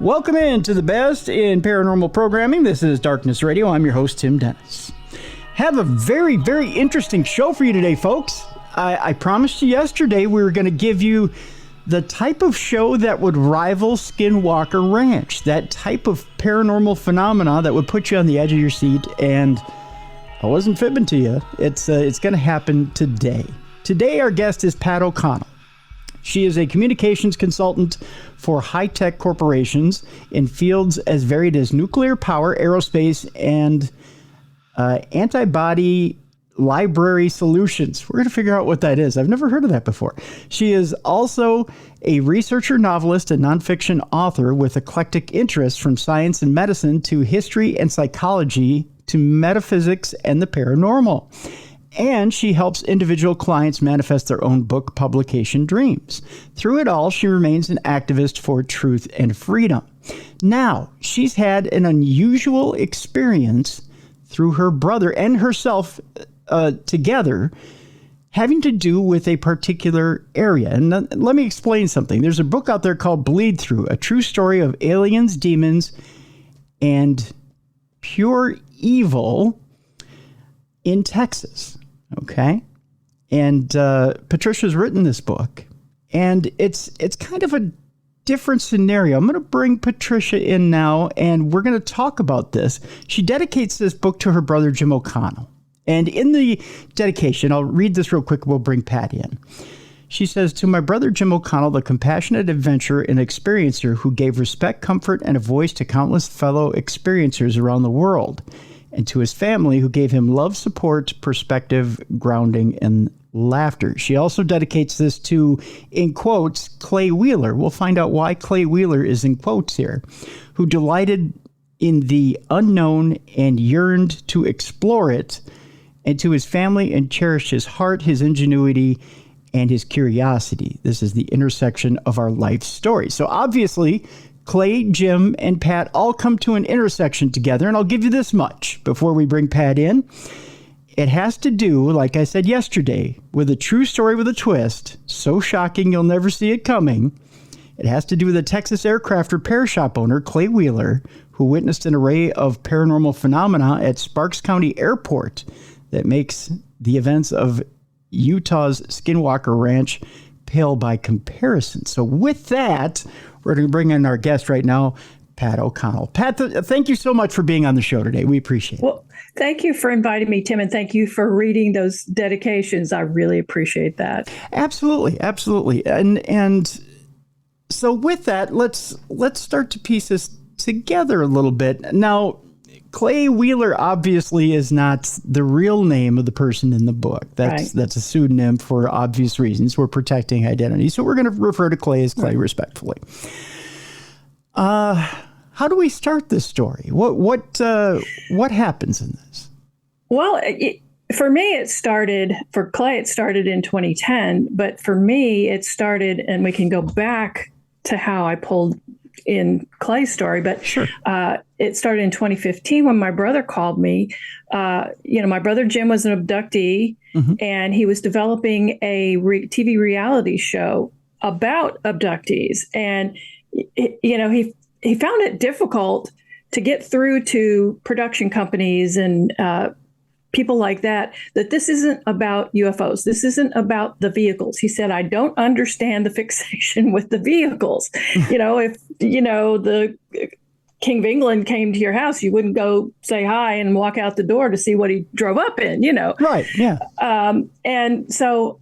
Welcome in to the best in paranormal programming. This is Darkness Radio. I'm your host, Tim Dennis. Have a very, very interesting show for you today, folks. I promised you yesterday we were going to give you the type of show that would rival Skinwalker Ranch, that type of paranormal phenomena that would put you on the edge of your seat, and I wasn't fibbing to you. It's going to happen today. Today, our guest is Pat O'Connell. She is a communications consultant for high-tech corporations in fields as varied as nuclear power, aerospace, and antibody library solutions. We're going to figure out what that is. I've never heard of that before. She is also a researcher, novelist, and nonfiction author with eclectic interests from science and medicine to history and psychology to metaphysics and the paranormal. And she helps individual clients manifest their own book publication dreams. Through it all, she remains an activist for truth and freedom. Now, she's had an unusual experience through her brother and herself together, having to do with a particular area. And let me explain something. There's a book out there called Bleedthrough, a true story of aliens, demons, and pure evil in Texas. Okay. And Patricia's written this book, and it's kind of a different scenario. I'm going to bring Patricia in now, and we're going to talk about this. She dedicates this book to her brother, Jim O'Connell. And in the dedication, I'll read this real quick. We'll bring Pat in. She says, "To my brother, Jim O'Connell, the compassionate adventurer and experiencer who gave respect, comfort, and a voice to countless fellow experiencers around the world. And to his family, who gave him love, support, perspective, grounding, and laughter." She also dedicates this to, in quotes, Clay Wheeler. We'll find out why Clay Wheeler is in quotes here, who delighted in the unknown and yearned to explore it, and to his family and cherished his heart, his ingenuity, and his curiosity. This is the intersection of our life story. So obviously, Clay, Jim, and Pat all come to an intersection together, and I'll give you this much before we bring Pat in. It has to do, like I said yesterday, with a true story with a twist, so shocking you'll never see it coming. It has to do with a Texas aircraft repair shop owner, Clay Wheeler, who witnessed an array of paranormal phenomena at Sparks County Airport that makes the events of Utah's Skinwalker Ranch pale by comparison. So with that, we're going to bring in our guest right now, Pat O'Connell. Pat, thank you so much for being on the show today. We appreciate it. Well, thank you for inviting me, Tim, and thank you for reading those dedications. I really appreciate that. Absolutely, absolutely. And so with that, let's start to piece this together a little bit. Now, Clay Wheeler obviously is not the real name of the person in the book. That's a pseudonym for obvious reasons. We're protecting identity. So we're going to refer to Clay as Clay respectfully. How do we start this story? What happens in this? Well, for me, for Clay, it started in 2010. But for me, it started, and we can go back to how I pulled in Clay's story, but sure. It started in 2015 when my brother called me. My brother Jim was an abductee, and he was developing a TV reality show about abductees. And, he found it difficult to get through to production companies and people like that this isn't about UFOs. This isn't about the vehicles. He said, I don't understand the fixation with the vehicles. If, the King of England came to your house, you wouldn't go say hi and walk out the door to see what he drove up in, Right, yeah. And so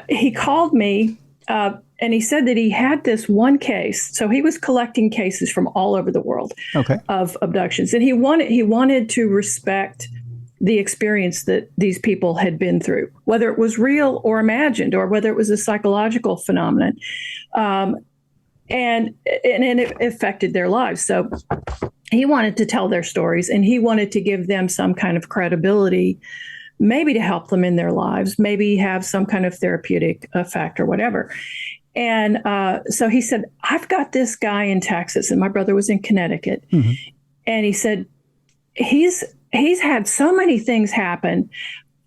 he called me and he said that he had this one case. So he was collecting cases from all over the world of abductions. And he wanted to respect the experience that these people had been through, whether it was real or imagined, or whether it was a psychological phenomenon. And it affected their lives. So he wanted to tell their stories, and he wanted to give them some kind of credibility, maybe to help them in their lives, maybe have some kind of therapeutic effect or whatever. And so he said, I've got this guy in Texas, and my brother was in Connecticut. And he said, he's had so many things happen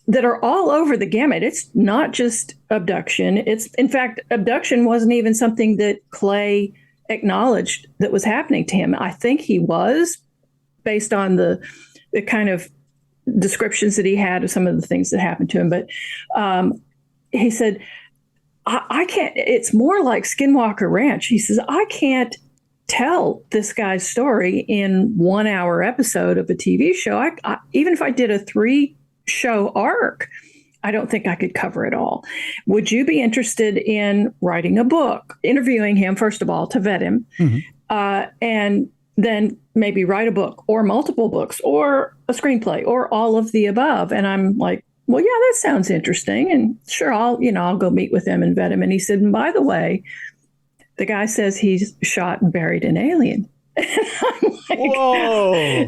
that are all over the gamut. It's not just abduction. In fact, abduction wasn't even something that Clay acknowledged that was happening to him. I think he was, based on the kind of descriptions that he had of some of the things that happened to him. But he said, I can't, it's more like Skinwalker Ranch. He says, I can't tell this guy's story in 1 hour episode of a TV show. Even if I did a 3-show arc, I don't think I could cover it all. Would you be interested in writing a book, interviewing him, first of all, to vet him, and then maybe write a book or multiple books or a screenplay or all of the above? And I'm like, well, yeah, that sounds interesting. And sure, I'll go meet with him and vet him. And he said, and by the way, the guy says he's shot and buried an alien. And I'm like, whoa,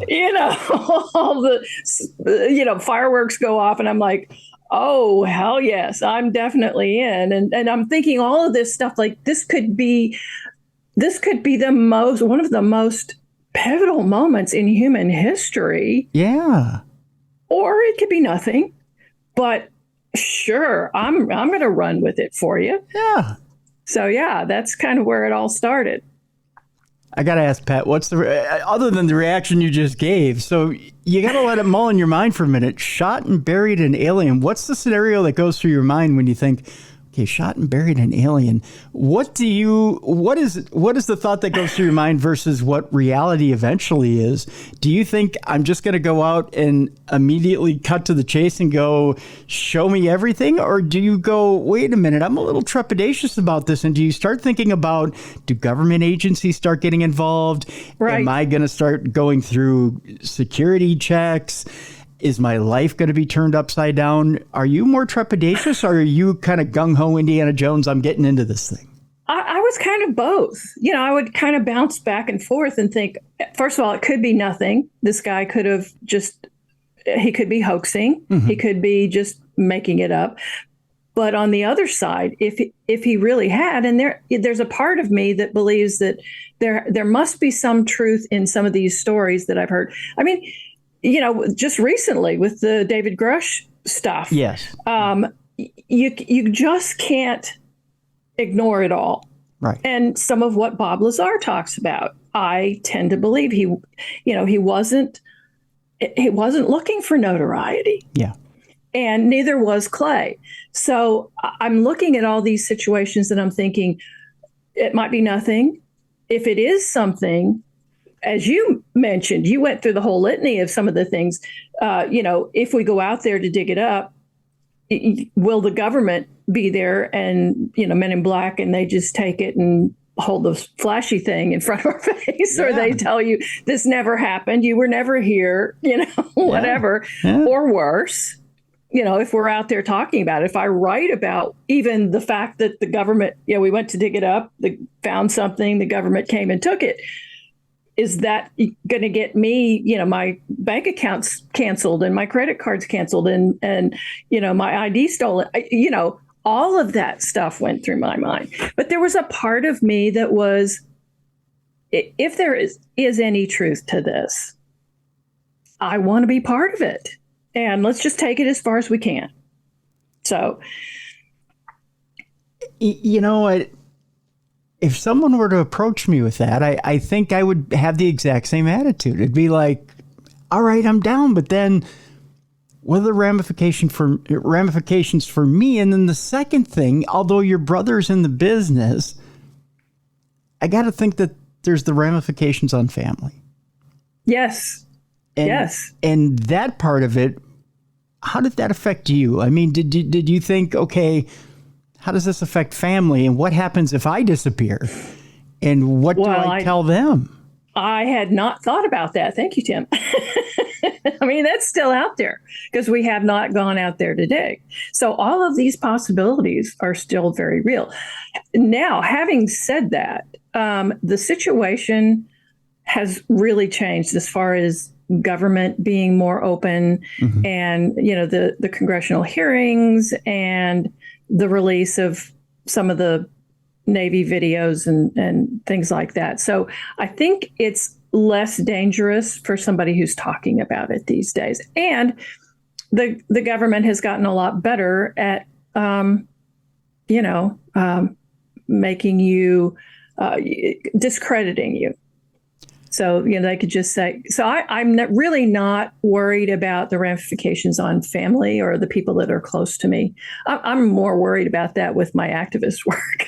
all the, fireworks go off. And I'm like, oh, hell yes, I'm definitely in. And I'm thinking all of this stuff, like this could be one of the most pivotal moments in human history. Yeah. Or it could be nothing. But sure, I'm going to run with it for you. Yeah. So yeah, that's kind of where it all started. I got to ask, Pat, what's other than the reaction you just gave? So you got to let it mull in your mind for a minute. Shot and buried an alien. What's the scenario that goes through your mind when you think, okay, shot and buried an alien? What is the thought that goes through your mind versus what reality eventually is? Do you think I'm just going to go out and immediately cut to the chase and go, show me everything? Or do you go, wait a minute, I'm a little trepidatious about this. And do you start thinking about, do government agencies start getting involved? Right. Am I going to start going through security checks? Is my life going to be turned upside down? Are you more trepidatious, or are you kind of gung-ho Indiana Jones, I'm getting into this thing? I was kind of both. I would kind of bounce back and forth and think, first of all, it could be nothing. This guy could have he could be hoaxing. Mm-hmm. He could be just making it up. But on the other side, if he really had, and there's a part of me that believes that there must be some truth in some of these stories that I've heard. I mean, just recently with the David Grush stuff. Yes. You just can't ignore it all. Right. And some of what Bob Lazar talks about, I tend to believe he wasn't looking for notoriety. Yeah. And neither was Clay. So I'm looking at all these situations and I'm thinking it might be nothing. If it is something, as you mentioned, you went through the whole litany of some of the things, if we go out there to dig it up, will the government be there and, Men in Black, and they just take it and hold the flashy thing in front of our face, or they tell you this never happened, you were never here, whatever, or worse. If we're out there talking about it, if I write about even the fact that the government, we went to dig it up, found something, the government came and took it. Is that going to get me, my bank accounts canceled and my credit cards canceled and my ID stolen? All of that stuff went through my mind. But there was a part of me that was, if there is any truth to this, I want to be part of it. And let's just take it as far as we can. So, if someone were to approach me with that, I think I would have the exact same attitude. It'd be like, all right, I'm down, but then what are the ramifications for me? And then the second thing, although your brother's in the business, I got to think that there's the ramifications on family. Yes. Yes. And that part of it, how did that affect you? I mean, did you think, okay, how does this affect family? And what happens if I disappear? And what do I tell them? I had not thought about that. Thank you, Tim. I mean, that's still out there because we have not gone out there to dig. So all of these possibilities are still very real. Now, having said that, the situation has really changed as far as government being more open, and, the congressional hearings and the release of some of the Navy videos and things like that. So I think it's less dangerous for somebody who's talking about it these days. And the government has gotten a lot better at, making you discrediting you. So, they could just say, so I'm really not worried about the ramifications on family or the people that are close to me. I'm more worried about that with my activist work.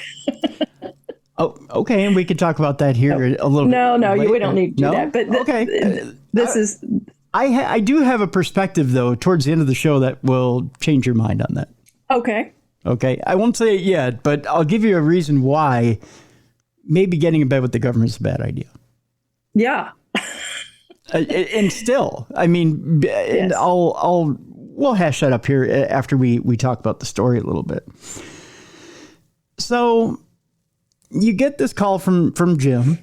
Oh, okay. And we could talk about that here a little bit. No, later. We don't need to do that. But okay. This I do have a perspective, though, towards the end of the show that will change your mind on that. Okay. Okay. I won't say it yet, but I'll give you a reason why maybe getting in bed with the government is a bad idea. Yeah. And still, I mean, and Yes. we'll hash that up here after we talk about the story a little bit. So you get this call from Jim.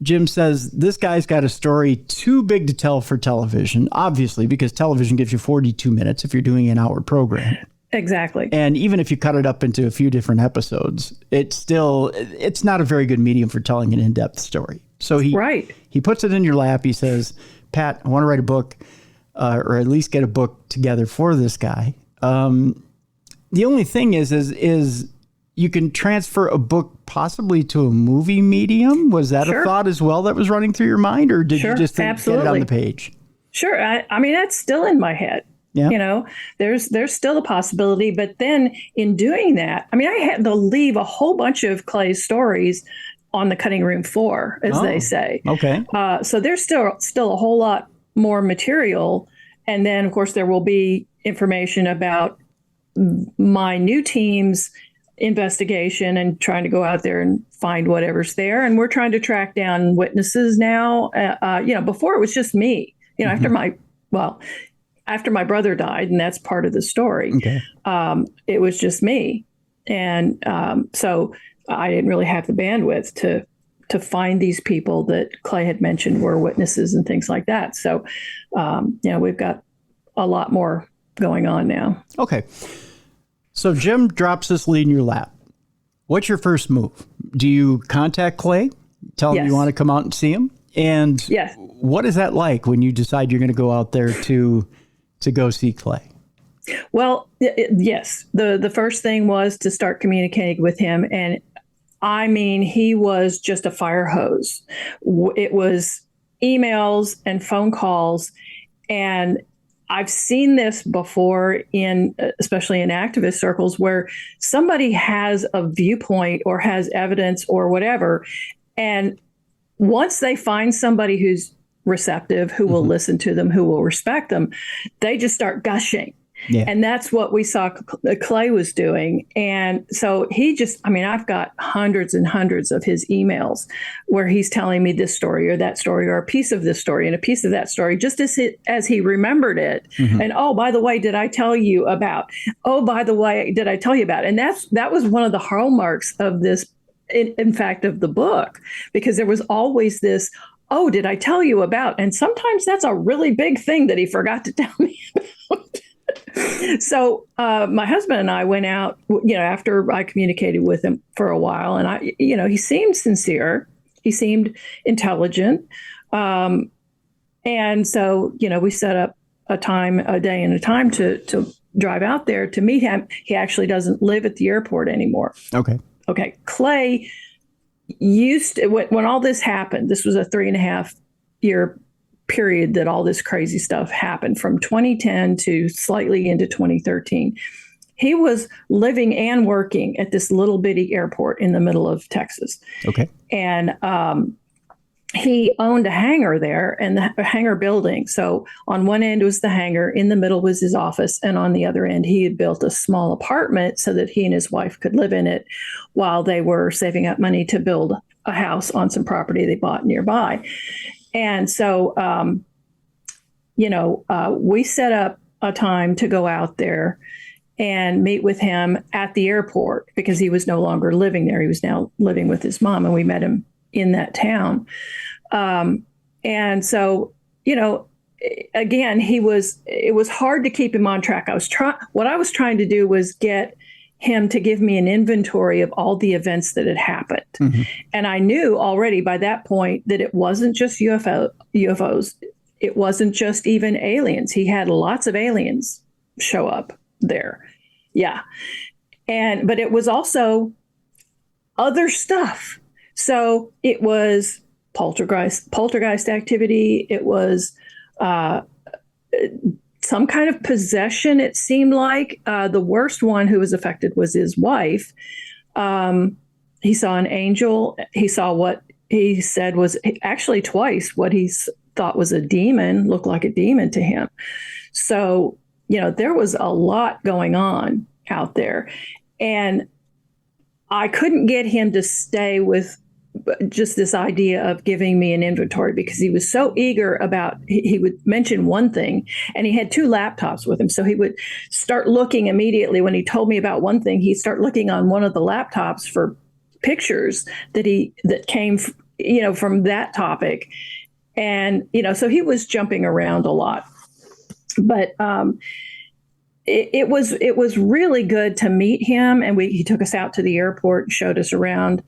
Jim says, this guy's got a story too big to tell for television, obviously, because television gives you 42 minutes if you're doing an hour program. Exactly. And even if you cut it up into a few different episodes, it's not a very good medium for telling an in-depth story. So he puts it in your lap. He says, Pat, I want to write a book, or at least get a book together for this guy. The only thing is you can transfer a book possibly to a movie medium. Was that a thought as well that was running through your mind, or did you just get it on the page? Sure. I mean, that's still in my head. Yeah. There's still a possibility. But then in doing that, I mean, I had to leave a whole bunch of Clay's stories on the cutting room floor, as they say. Okay. So there's still a whole lot more material. And then, of course, there will be information about my new team's investigation and trying to go out there and find whatever's there. And we're trying to track down witnesses now. Before it was just me, after my brother died, and that's part of the story. Okay. It was just me. And so I didn't really have the bandwidth to find these people that Clay had mentioned were witnesses and things like that. So, we've got a lot more going on now. Okay. So Jim drops this lead in your lap. What's your first move? Do you contact Clay, tell him you want to come out and see him? And what is that like when you decide you're going to go out there to go see Clay? Well, yes. The first thing was to start communicating with him. And I mean, he was just a fire hose. It was emails and phone calls. And I've seen this before especially in activist circles, where somebody has a viewpoint or has evidence or whatever. And once they find somebody who's receptive, who will listen to them, who will respect them, they just start gushing. Yeah. And that's what we saw Clay was doing. And so I've got hundreds and hundreds of his emails where he's telling me this story or that story or a piece of this story and a piece of that story, just as he remembered it. Mm-hmm. And, oh, by the way, did I tell you about? Oh, by the way, did I tell you about? And that was one of the hallmarks of this, in fact, of the book, because there was always this, oh, did I tell you about? And sometimes that's a really big thing that he forgot to tell me about. So my husband and I went out, after I communicated with him for a while, and he seemed sincere. He seemed intelligent. And so, we set up a day and a time to drive out there to meet him. He actually doesn't live at the airport anymore. Okay. Clay used to, when all this happened, this was a 3.5 year period that all this crazy stuff happened, from 2010 to slightly into 2013. He was living and working at this little bitty airport in the middle of Texas. Okay. And he owned a hangar there, and the hangar building. So on one end was the hangar, in the middle was his office, and on the other end, he had built a small apartment so that he and his wife could live in it while they were saving up money to build a house on some property they bought nearby. And so, we set up a time to go out there and meet with him at the airport, because he was no longer living there. He was now living with his mom, and we met him in that town. And so, again, it was hard to keep him on track. What I was trying to do was get him to give me an inventory of all the events that had happened. Mm-hmm. And I knew already by that point that it wasn't just UFOs. It wasn't just even aliens. He had lots of aliens show up there. Yeah. But it was also other stuff. So it was poltergeist activity. It was some kind of possession. It seemed like the worst one who was affected was his wife. He saw an angel. He saw what he said was actually twice what he thought was a demon, looked like a demon to him. So, there was a lot going on out there. And I couldn't get him to stay with just this idea of giving me an inventory because he was so eager about, he would mention one thing, and he had 2 laptops with him. So he would start looking immediately. When he told me about one thing, he'd start looking on one of the laptops for pictures that came, from that topic. And, so he was jumping around a lot, but, it was really good to meet him, and he took us out to the airport and showed us around.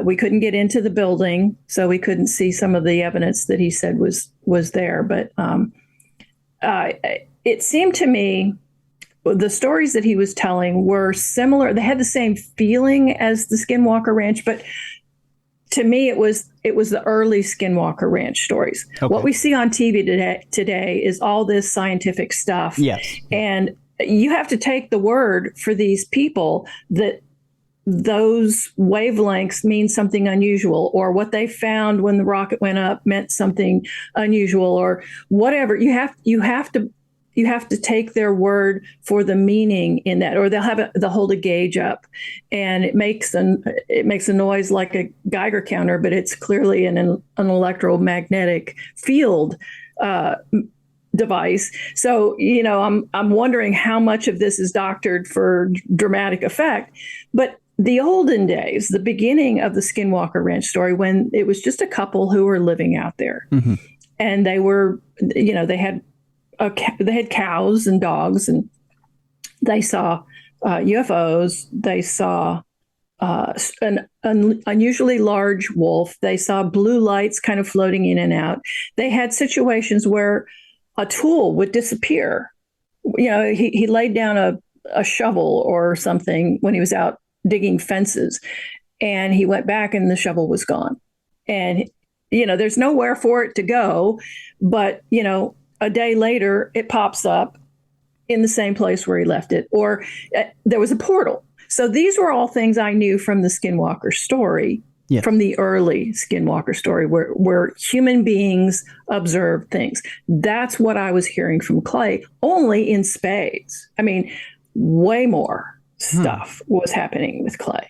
We couldn't get into the building, so we couldn't see some of the evidence that he said was there. But it seemed to me the stories that he was telling were similar. They had the same feeling as the Skinwalker Ranch, but to me, it was the early Skinwalker Ranch stories. Okay. What we see on TV today is all this scientific stuff. Yes. And you have to take the word for these people that those wavelengths mean something unusual, or what they found when the rocket went up meant something unusual, or whatever. You have to take their word for the meaning in that, or they'll hold a gauge up, and it makes a noise like a Geiger counter, but it's clearly an electromagnetic field device. So I'm wondering how much of this is doctored for dramatic effect. But the olden days, the beginning of the Skinwalker Ranch story, when it was just a couple who were living out there, mm-hmm. and they were, they had cows and dogs, and they saw UFOs. They saw an unusually large wolf. They saw blue lights kind of floating in and out. They had situations where a tool would disappear. He laid down a shovel or something when he was out digging fences, and he went back and the shovel was gone. And, there's nowhere for it to go, but, a day later, it pops up in the same place where he left it, or there was a portal. So these were all things I knew from the Skinwalker story, yes. From the early Skinwalker story, where human beings observed things. That's what I was hearing from Clay, only in spades. I mean, way more stuff was happening with Clay.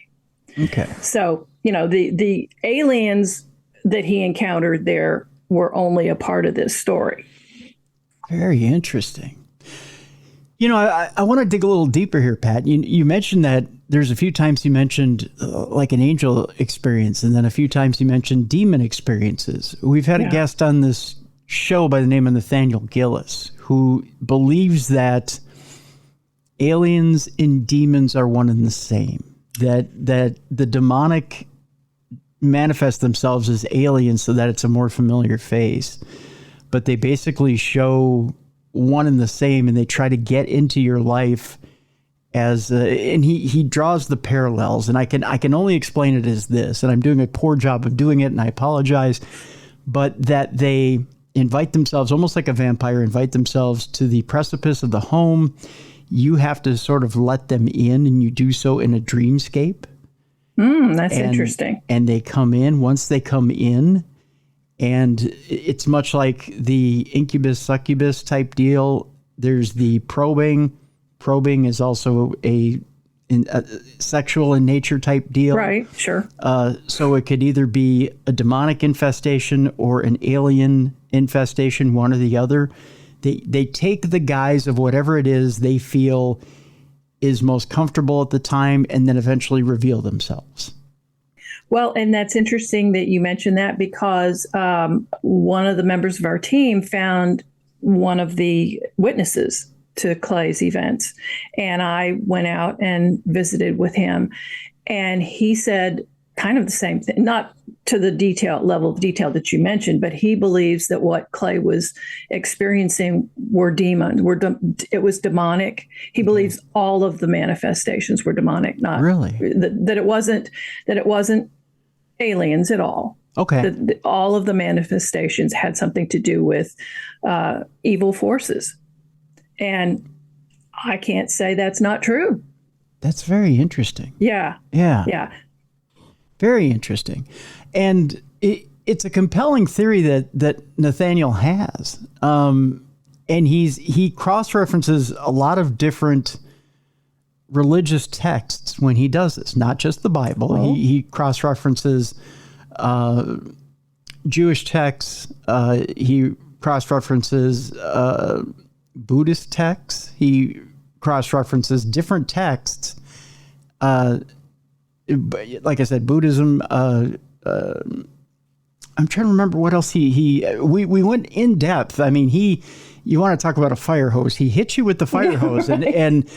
Okay. So, the aliens that he encountered there were only a part of this story. Very interesting. I want to dig a little deeper here, Pat. You mentioned that there's a few times you mentioned like an angel experience, and then a few times you mentioned demon experiences. We've had a guest on this show by the name of Nathaniel Gillis, who believes that aliens and demons are one and the same, that the demonic manifest themselves as aliens so that it's a more familiar face, but they basically show one and the same, and they try to get into your life as and he draws the parallels, and I can only explain it as this, and I'm doing a poor job of doing it, and I apologize, but that they invite themselves, almost like a vampire, invite themselves to the precipice of the home. You have to sort of let them in, and you do so in a dreamscape. That's interesting. And they come in. Once they come in, and it's much like the incubus succubus type deal. There's the probing. Probing is also a sexual in nature type deal. Right, sure. So it could either be a demonic infestation or an alien infestation, one or the other. They take the guise of whatever it is they feel is most comfortable at the time, and then eventually reveal themselves. Well, and that's interesting that you mentioned that, because one of the members of our team found one of the witnesses to Clay's events, and I went out and visited with him, and he said kind of the same thing, not to the level of detail that you mentioned, but he believes that what Clay was experiencing were demons. It was demonic. He believes all of the manifestations were demonic. Not really that it wasn't aliens at all. Okay. All of the manifestations had something to do with evil forces. And I can't say that's not true. That's very interesting. Yeah. Yeah. Yeah. Very interesting. And it's a compelling theory that Nathaniel has. And he cross-references a lot of different religious texts when he does this, not just the Bible. Oh. He cross-references Jewish texts. He cross-references Buddhist texts. He cross-references different texts. Like I said, Buddhism. I'm trying to remember what else we went in depth. I mean, you want to talk about a fire hose. He hits you with the fire hose, and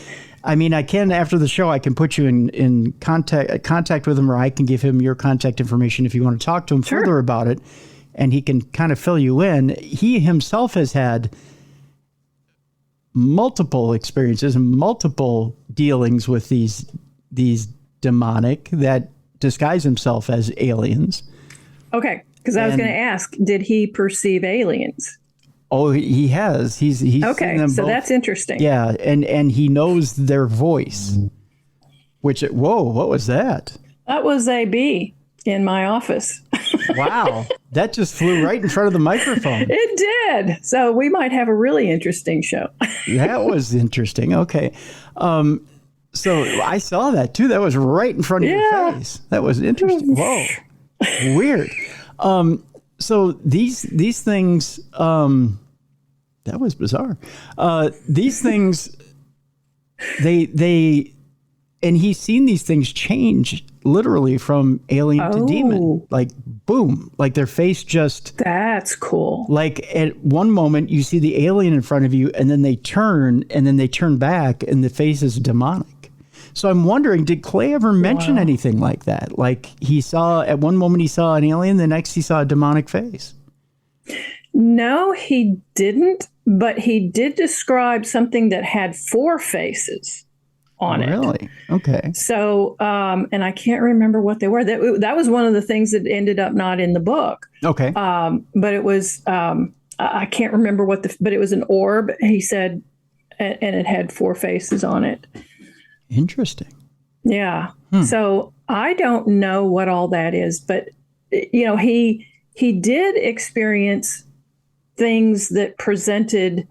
I mean, after the show, I can put you in contact with him, or I can give him your contact information if you want to talk to him further about it, and he can kind of fill you in. He himself has had multiple experiences and multiple dealings with these demonic that disguise himself as aliens. Okay, because I was going to ask, did he perceive aliens? Oh, he has. He's okay. Seen them so both. That's interesting. Yeah, and he knows their voice. Whoa, what was that? That was a bee in my office. Wow, that just flew right in front of the microphone. It did. So we might have a really interesting show. That was interesting. Okay. So I saw that too. That was right in front of your face. That was interesting. Whoa. Weird. So these things, that was bizarre. These things, they, and he's seen these things change literally from alien to demon. Like, boom, like their face just. That's cool. Like at one moment you see the alien in front of you and then they turn back and the face is demonic. So I'm wondering, did Clay ever mention anything like that? Like at one moment he saw an alien, the next he saw a demonic face. No, he didn't, but he did describe something that had 4 faces on it. Really? Okay. So, and I can't remember what they were. That was one of the things that ended up not in the book. Okay. But it was, I can't remember but it was an orb, he said, and it had 4 faces on it. Interesting. Yeah. So I don't know what all that is, but he did experience things that presented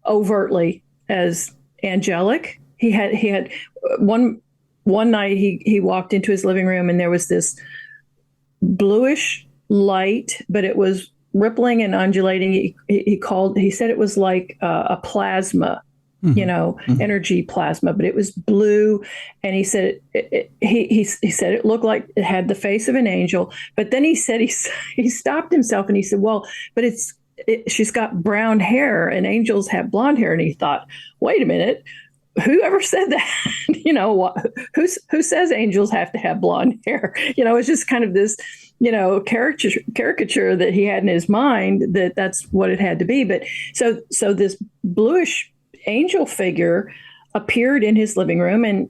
overtly as angelic. He had one night he walked into his living room and there was this bluish light, but it was rippling and undulating. He said it was like a plasma. Energy plasma, but it was blue. And he said he said it looked like it had the face of an angel. But then he said he stopped himself and he said, "Well, but she's got brown hair and angels have blonde hair." And he thought, "Wait a minute, whoever said that? Who says angels have to have blonde hair?" It's just kind of this caricature that he had in his mind that's what it had to be. But so this bluish angel figure appeared in his living room, and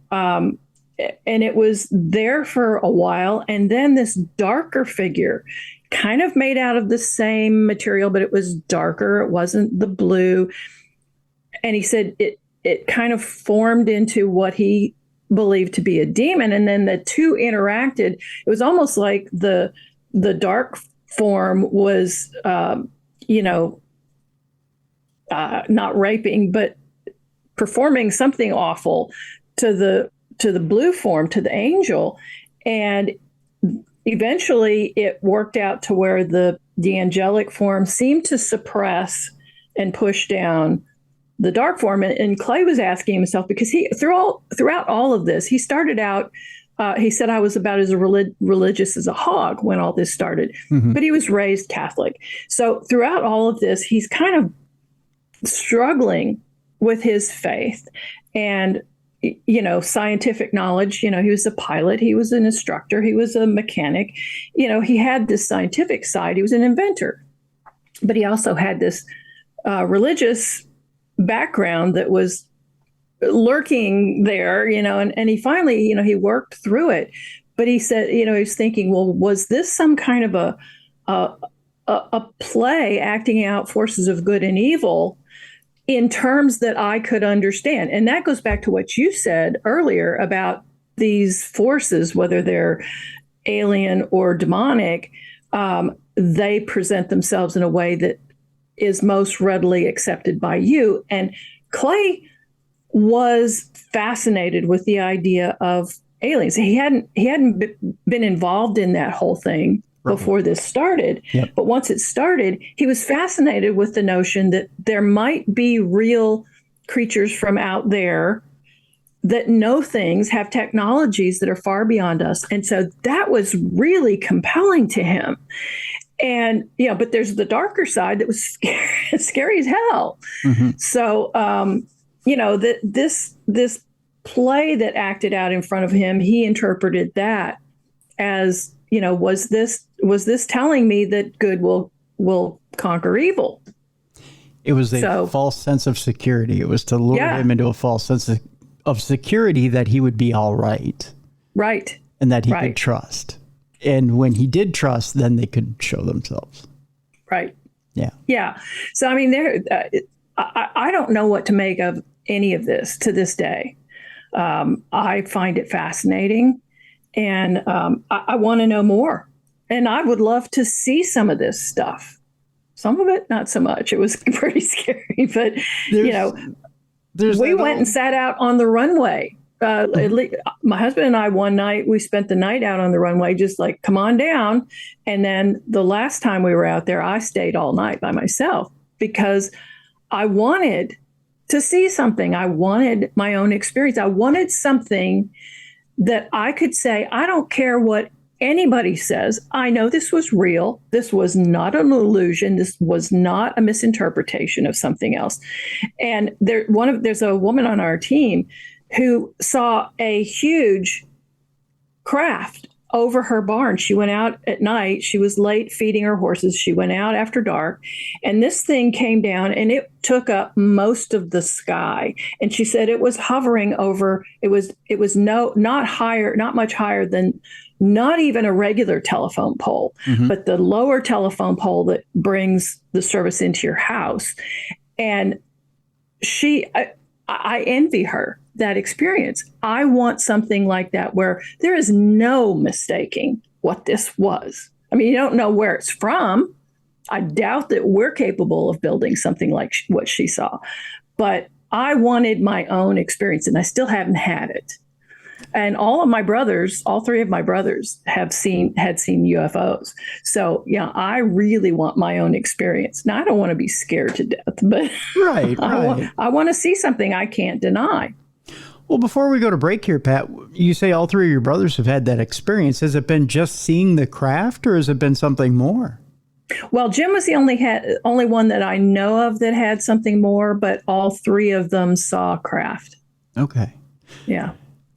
it was there for a while, and then this darker figure, kind of made out of the same material, but it was darker. It wasn't the blue, and he said it kind of formed into what he believed to be a demon, and then the two interacted. It was almost like the dark form was not raping, but performing something awful to the blue form, to the angel. And eventually it worked out to where the angelic form seemed to suppress and push down the dark form. And Clay was asking himself, because he throughout all of this, he started out, he said, I was about as religious as a hog when all this started, but he was raised Catholic. So throughout all of this, he's kind of struggling with his faith and, scientific knowledge. He was a pilot, he was an instructor, he was a mechanic. He had this scientific side, he was an inventor, but he also had this religious background that was lurking there, and he finally, he worked through it. but he said, he was thinking, well, was this some kind of a play acting out forces of good and evil in terms that I could understand? And that goes back to what you said earlier about these forces, whether they're alien or demonic, they present themselves in a way that is most readily accepted by you. And Clay was fascinated with the idea of aliens. He hadn't been involved in that whole thing before this started. Yep. But once it started, he was fascinated with the notion that there might be real creatures from out there that know things, have technologies that are far beyond us. And so that was really compelling to him. And, but there's the darker side that was scary as hell. Mm-hmm. So, this play that acted out in front of him, he interpreted that as, was this telling me that good will conquer evil? It was a false sense of security. It was to lure him into a false sense of security that he would be all right. Right. And that he could trust. And when he did trust, then they could show themselves. Right. Yeah. Yeah. So, I mean, I don't know what to make of any of this to this day. I find it fascinating, and I want to know more. And I would love to see some of this stuff. Some of it, not so much. It was pretty scary, but we went and sat out on the runway. My husband and I, one night, we spent the night out on the runway, just like, come on down. And then the last time we were out there, I stayed all night by myself because I wanted to see something. I wanted my own experience. I wanted something that I could say, I don't care what anybody says. I know this was real. This was not an illusion. This was not a misinterpretation of something else. And there's a woman on our team who saw a huge craft over her barn. She went out at night. She was late feeding her horses. She went out after dark, and this thing came down and it took up most of the sky. And she said it was hovering over. It was not much higher than not even a regular telephone pole, but the lower telephone pole that brings the service into your house. And I envy her that experience. I want something like that where there is no mistaking what this was. I mean, you don't know where it's from. I doubt that we're capable of building something like what she saw. But I wanted my own experience, and I still haven't had it. And all three of my brothers had seen UFOs. So, yeah, I really want my own experience. Now, I don't want to be scared to death, but right. I want to see something I can't deny. Well, before we go to break here, Pat, you say all three of your brothers have had that experience. Has it been just seeing the craft, or has it been something more? Well, Jim was the only one that I know of that had something more, but all three of them saw craft. Okay. Yeah.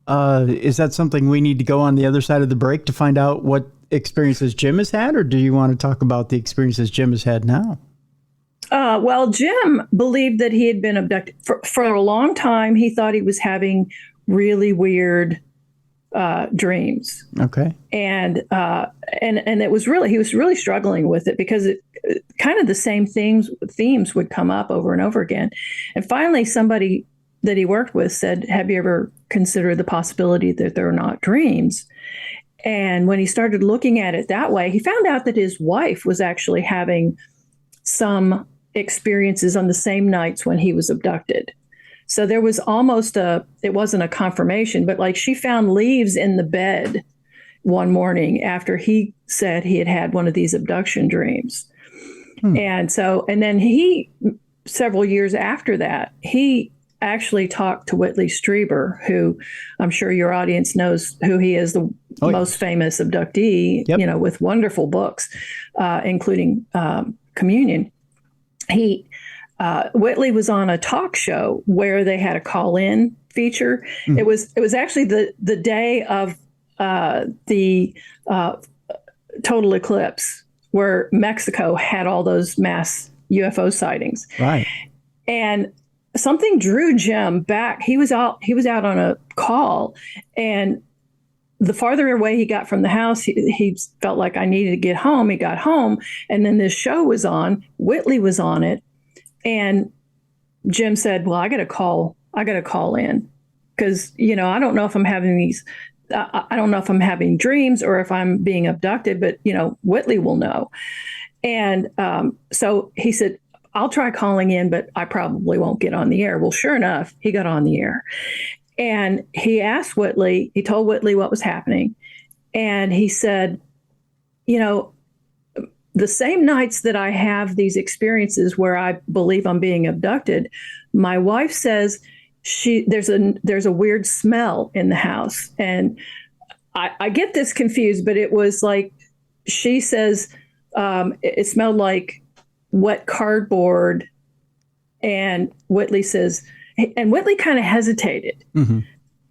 Is that something we need to go on the other side of the break to find out what experiences Jim has had, or do you want to talk about the experiences Jim has had now? Well, Jim believed that he had been abducted for a long time. He thought he was having really weird dreams. Okay. And it was he was really struggling with it because it kind of the same themes would come up over and over again. And finally, somebody that he worked with said, have you ever considered the possibility that they're not dreams? And when he started looking at it that way, he found out that his wife was actually having some experiences on the same nights when he was abducted. So there was it wasn't a confirmation, but like she found leaves in the bed one morning after he said he had had one of these abduction dreams. And then several years after that, he actually talked to Whitley Strieber, who I'm sure your audience knows who he is, the most famous abductee, with wonderful books, including Communion. Whitley was on a talk show where they had a call-in feature. It was actually the day of the total eclipse, where Mexico had all those mass UFO sightings. Right. And something drew Jim back. He was out on a call, and the farther away he got from the house, he felt like I needed to get home. He got home, and then this show was on. Whitley was on it, and Jim said, "Well, I got to call in because I don't know if I'm having these. I don't know if I'm having dreams or if I'm being abducted, but Whitley will know." And so he said, "I'll try calling in, but I probably won't get on the air." Well, sure enough, he got on the air. And he asked Whitley, he told Whitley what was happening. And he said, the same nights that I have these experiences where I believe I'm being abducted, my wife says there's a weird smell in the house. And I get this confused, but it was like, she says it smelled like wet cardboard. And Whitley says, and Whitley kind of hesitated,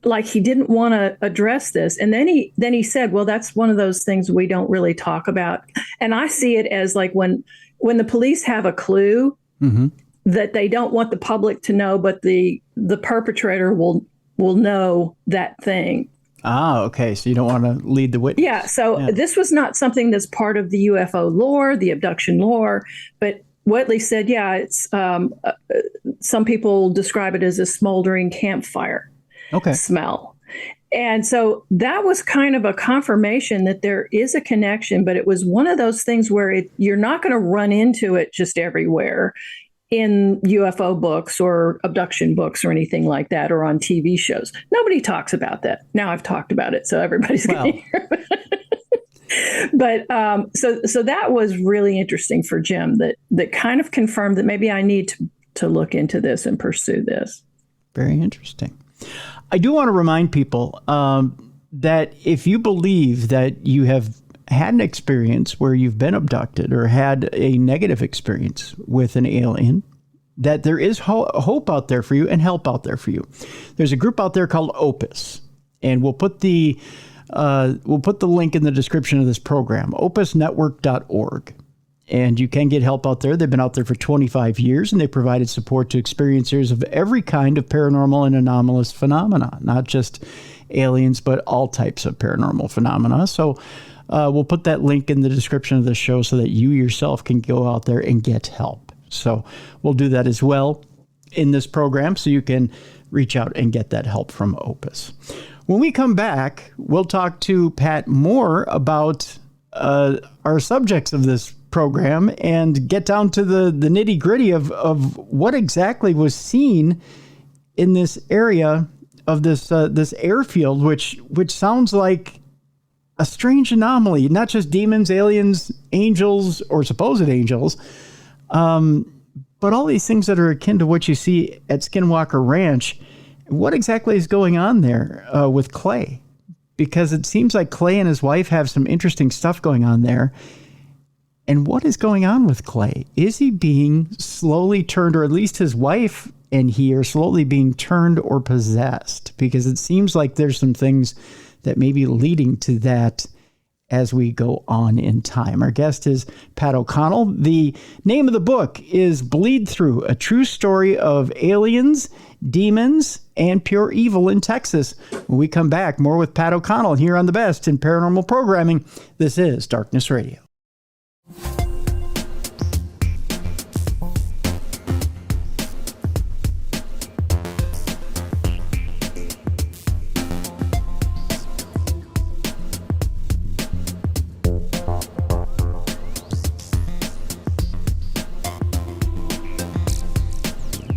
like he didn't want to address this. And then he said, "Well, that's one of those things we don't really talk about." And I see it as like when the police have a clue that they don't want the public to know, but the perpetrator will know that thing. Ah, okay. So you don't want to lead the witness. Yeah. So this was not something that's part of the UFO lore, the abduction lore, but Whitley said, "Yeah, it's some people describe it as a smoldering campfire smell." And so that was kind of a confirmation that there is a connection, but it was one of those things where you're not going to run into it just everywhere in UFO books or abduction books or anything like that, or on TV shows. Nobody talks about that. Now I've talked about it, so everybody's going to hear it. But so that was really interesting for Jim, that kind of confirmed that maybe I need to look into this and pursue this. Very interesting. I do want to remind people that if you believe that you have had an experience where you've been abducted or had a negative experience with an alien, that there is hope out there for you and help out there for you. There's a group out there called Opus, and we'll put the link in the description of this program, opusnetwork.org. And you can get help out there. They've been out there for 25 years, and they provided support to experiencers of every kind of paranormal and anomalous phenomena, not just aliens, but all types of paranormal phenomena. So we'll put that link in the description of the show so that you yourself can go out there and get help. So we'll do that as well in this program, so you can reach out and get that help from Opus. When we come back, we'll talk to Pat more about our subjects of this program and get down to the nitty gritty of what exactly was seen in this area of this airfield, which sounds like a strange anomaly. Not just demons, aliens, angels, or supposed angels, but all these things that are akin to what you see at Skinwalker Ranch. What exactly is going on there with Clay? Because it seems like Clay and his wife have some interesting stuff going on there. And what is going on with Clay? Is he being slowly turned, or at least his wife and he are slowly being turned or possessed? Because it seems like there's some things that may be leading to that as we go on in time. Our guest is Pat O'Connell. The name of the book is Bleedthrough, a true story of aliens, demons, and pure evil in Texas. When we come back, more with Pat O'Connell here on the best in paranormal programming. This is Darkness Radio.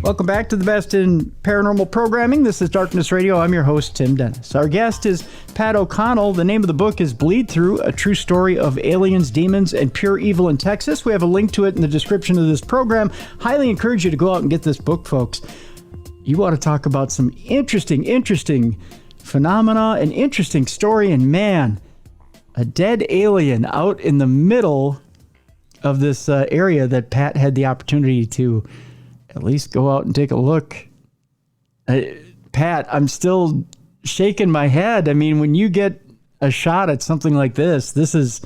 Welcome back to the best in paranormal programming. This is Darkness Radio. I'm your host, Tim Dennis. Our guest is Pat O'Connell. The name of the book is Bleedthrough, a true story of aliens, demons, and pure evil in Texas. We have a link to it in the description of this program. Highly encourage you to go out and get this book, folks. You want to talk about some interesting phenomena, an interesting story, and man, a dead alien out in the middle of this area that Pat had the opportunity to at least go out and take a look. Pat, I'm still shaking my head. I mean, when you get a shot at something like this is,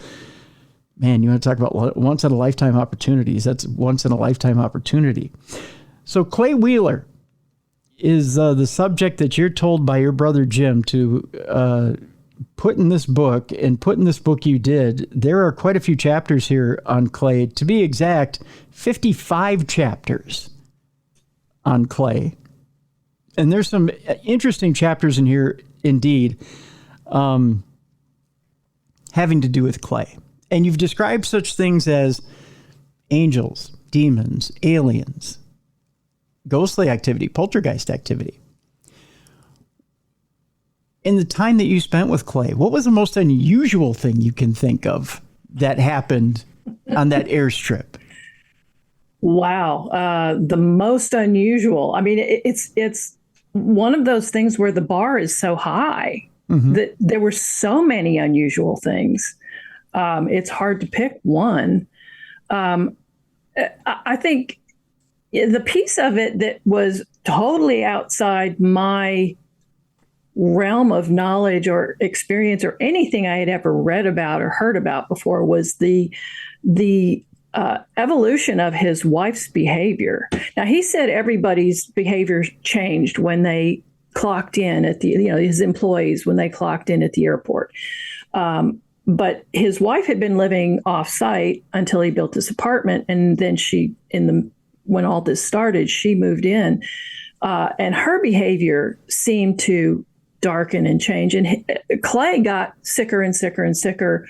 man, you want to talk about once in a lifetime opportunities. That's once in a lifetime opportunity. So Clay Wheeler is the subject that you're told by your brother Jim to putting this book you did, there are quite a few chapters here on Clay. To be exact, 55 chapters on Clay. And there's some interesting chapters in here, indeed, having to do with Clay. And you've described such things as angels, demons, aliens, ghostly activity, poltergeist activity. In the time that you spent with Clay, what was the most unusual thing you can think of that happened on that airstrip? Wow. The most unusual. I mean, it's one of those things where the bar is so high that there were so many unusual things. It's hard to pick one. I think the piece of it that was totally outside my realm of knowledge or experience or anything I had ever read about or heard about before was the evolution of his wife's behavior. Now, he said everybody's behavior changed when they clocked in at his employees when they clocked in at the airport. But his wife had been living off site until he built this apartment. And then when all this started, she moved in, and her behavior seemed to darken and change. And Clay got sicker and sicker and sicker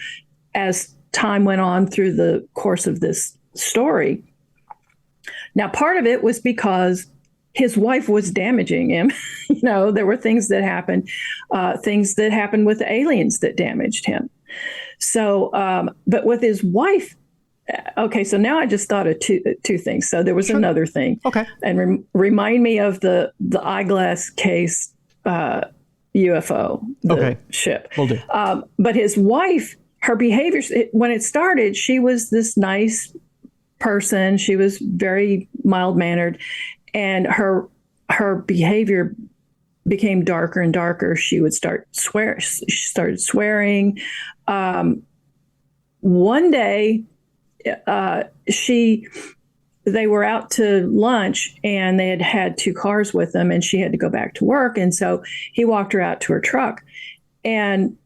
as time went on through the course of this story. Now, part of it was because his wife was damaging him. There were things that happened with the aliens that damaged him. So, but with his wife, okay, so now I just thought of two things. So there was another thing. Okay. And remind me of the eyeglass case UFO, ship. Will do. But his wife, her behavior, when it started, she was this nice person. She was very mild-mannered. And her behavior became darker and darker. She would start swear. She started swearing. One day, they were out to lunch and they had two cars with them, and she had to go back to work. And so he walked her out to her truck, and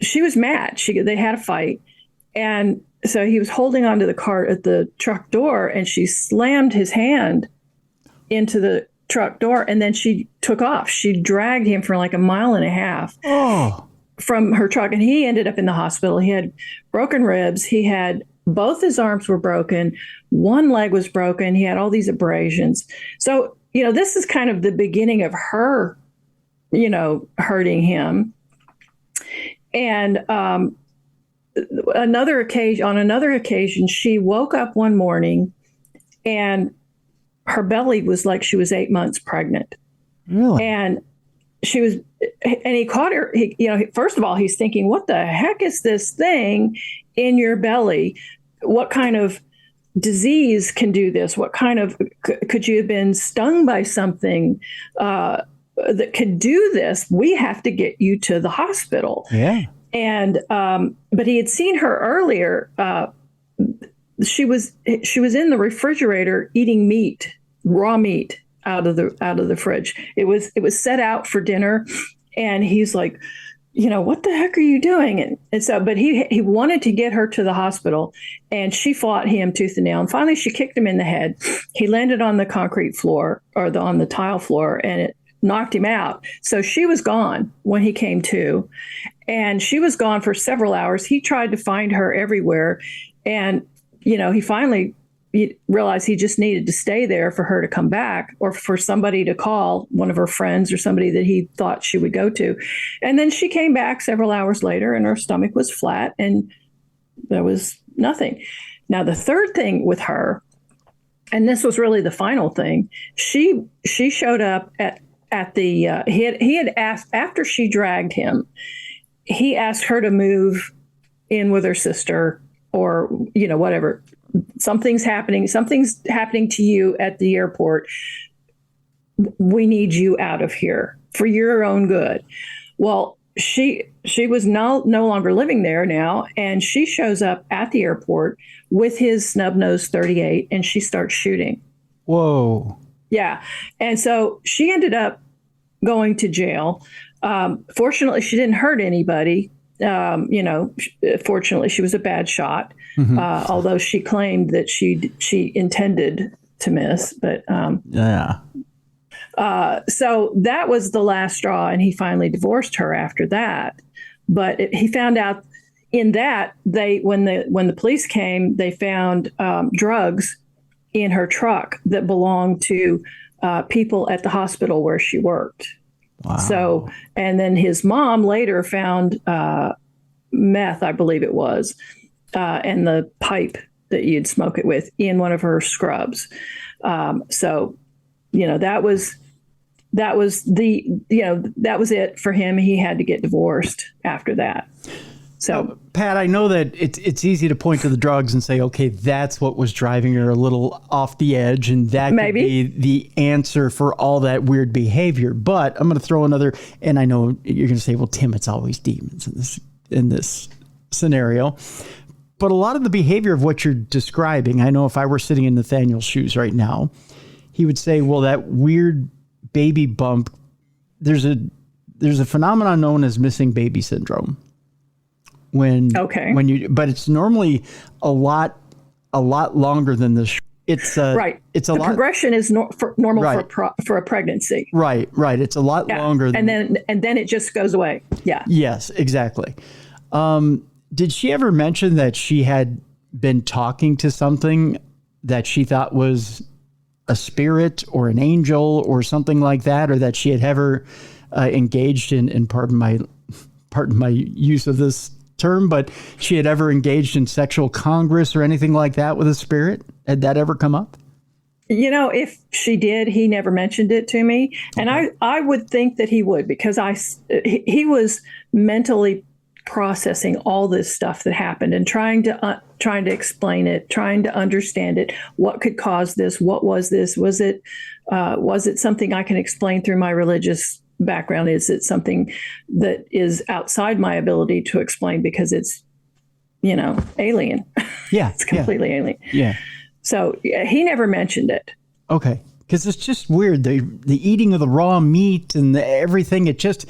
she was mad. They had a fight, and so he was holding onto the car at the truck door, and she slammed his hand into the truck door, and then she took off. She dragged him for like a mile and a half from her truck, and he ended up in the hospital. He had broken ribs. He had both his arms were broken. One leg was broken. He had all these abrasions. So, this is kind of the beginning of her, hurting him. And on another occasion, she woke up one morning and her belly was like she was 8 months pregnant. Really? And he caught her, first of all, he's thinking, what the heck is this thing in your belly? What kind of disease can do this? Could you have been stung by something that could do this? We have to get you to the hospital. Yeah. And, but he had seen her earlier. She was in the refrigerator eating meat, raw meat out of the fridge. It was set out for dinner, and he's like, what the heck are you doing? And so, but he wanted to get her to the hospital, and she fought him tooth and nail. And finally, she kicked him in the head. He landed on the concrete floor on the tile floor, and it knocked him out. So she was gone when he came to, and she was gone for several hours. He tried to find her everywhere, and he finally realized he just needed to stay there for her to come back, or for somebody to call one of her friends or somebody that he thought she would go to. And then she came back several hours later, and her stomach was flat and there was nothing. Now, the third thing with her, and this was really the final thing, she showed up at the, he had asked, after she dragged him, he asked her to move in with her sister, or, whatever. Something's happening to you at the airport. We need you out of here for your own good. Well, she was no longer living there now, and she shows up at the airport with his snub-nosed .38, and she starts shooting. Whoa. Yeah. And so she ended up going to jail. Fortunately, she didn't hurt anybody. Fortunately, she was a bad shot, although she claimed that she intended to miss. But Yeah. so that was the last straw, and he finally divorced her after that. But he found out in that when the police came, they found drugs in her truck that belonged to people at the hospital where she worked. Wow. So, and then his mom later found meth, I believe it was, and the pipe that you'd smoke it with in one of her scrubs. So, that was it for him. He had to get divorced after that. So, Pat, I know that it's easy to point to the drugs and say, okay, that's what was driving her a little off the edge, and that maybe could be the answer for all that weird behavior. But I'm going to throw another, and I know you're going to say, well, Tim, it's always demons in this scenario. But a lot of the behavior of what you're describing, I know if I were sitting in Nathaniel's shoes right now, he would say, well, that weird baby bump, there's a phenomenon known as missing baby syndrome. But it's normally a lot longer than this. It's right. It's a the lot. Progression is normal right. for a pregnancy. Right. It's a lot longer. And then it just goes away. Yeah. Yes, exactly. Did she ever mention that she had been talking to something that she thought was a spirit or an angel or something like that, or that she had ever engaged in pardon my use of this term, but she had ever engaged in sexual congress or anything like that with a spirit? Had that ever come up? If she did, he never mentioned it to me. Okay. And I would think that he would, because he was mentally processing all this stuff that happened and trying to explain it, trying to understand it. What could cause this? What was this? Was it something I can explain through my religious background? Is it something that is outside my ability to explain because it's, alien? Yeah. It's completely alien. Yeah. So he never mentioned it. Okay. Because it's just weird. The eating of the raw meat and everything, it just,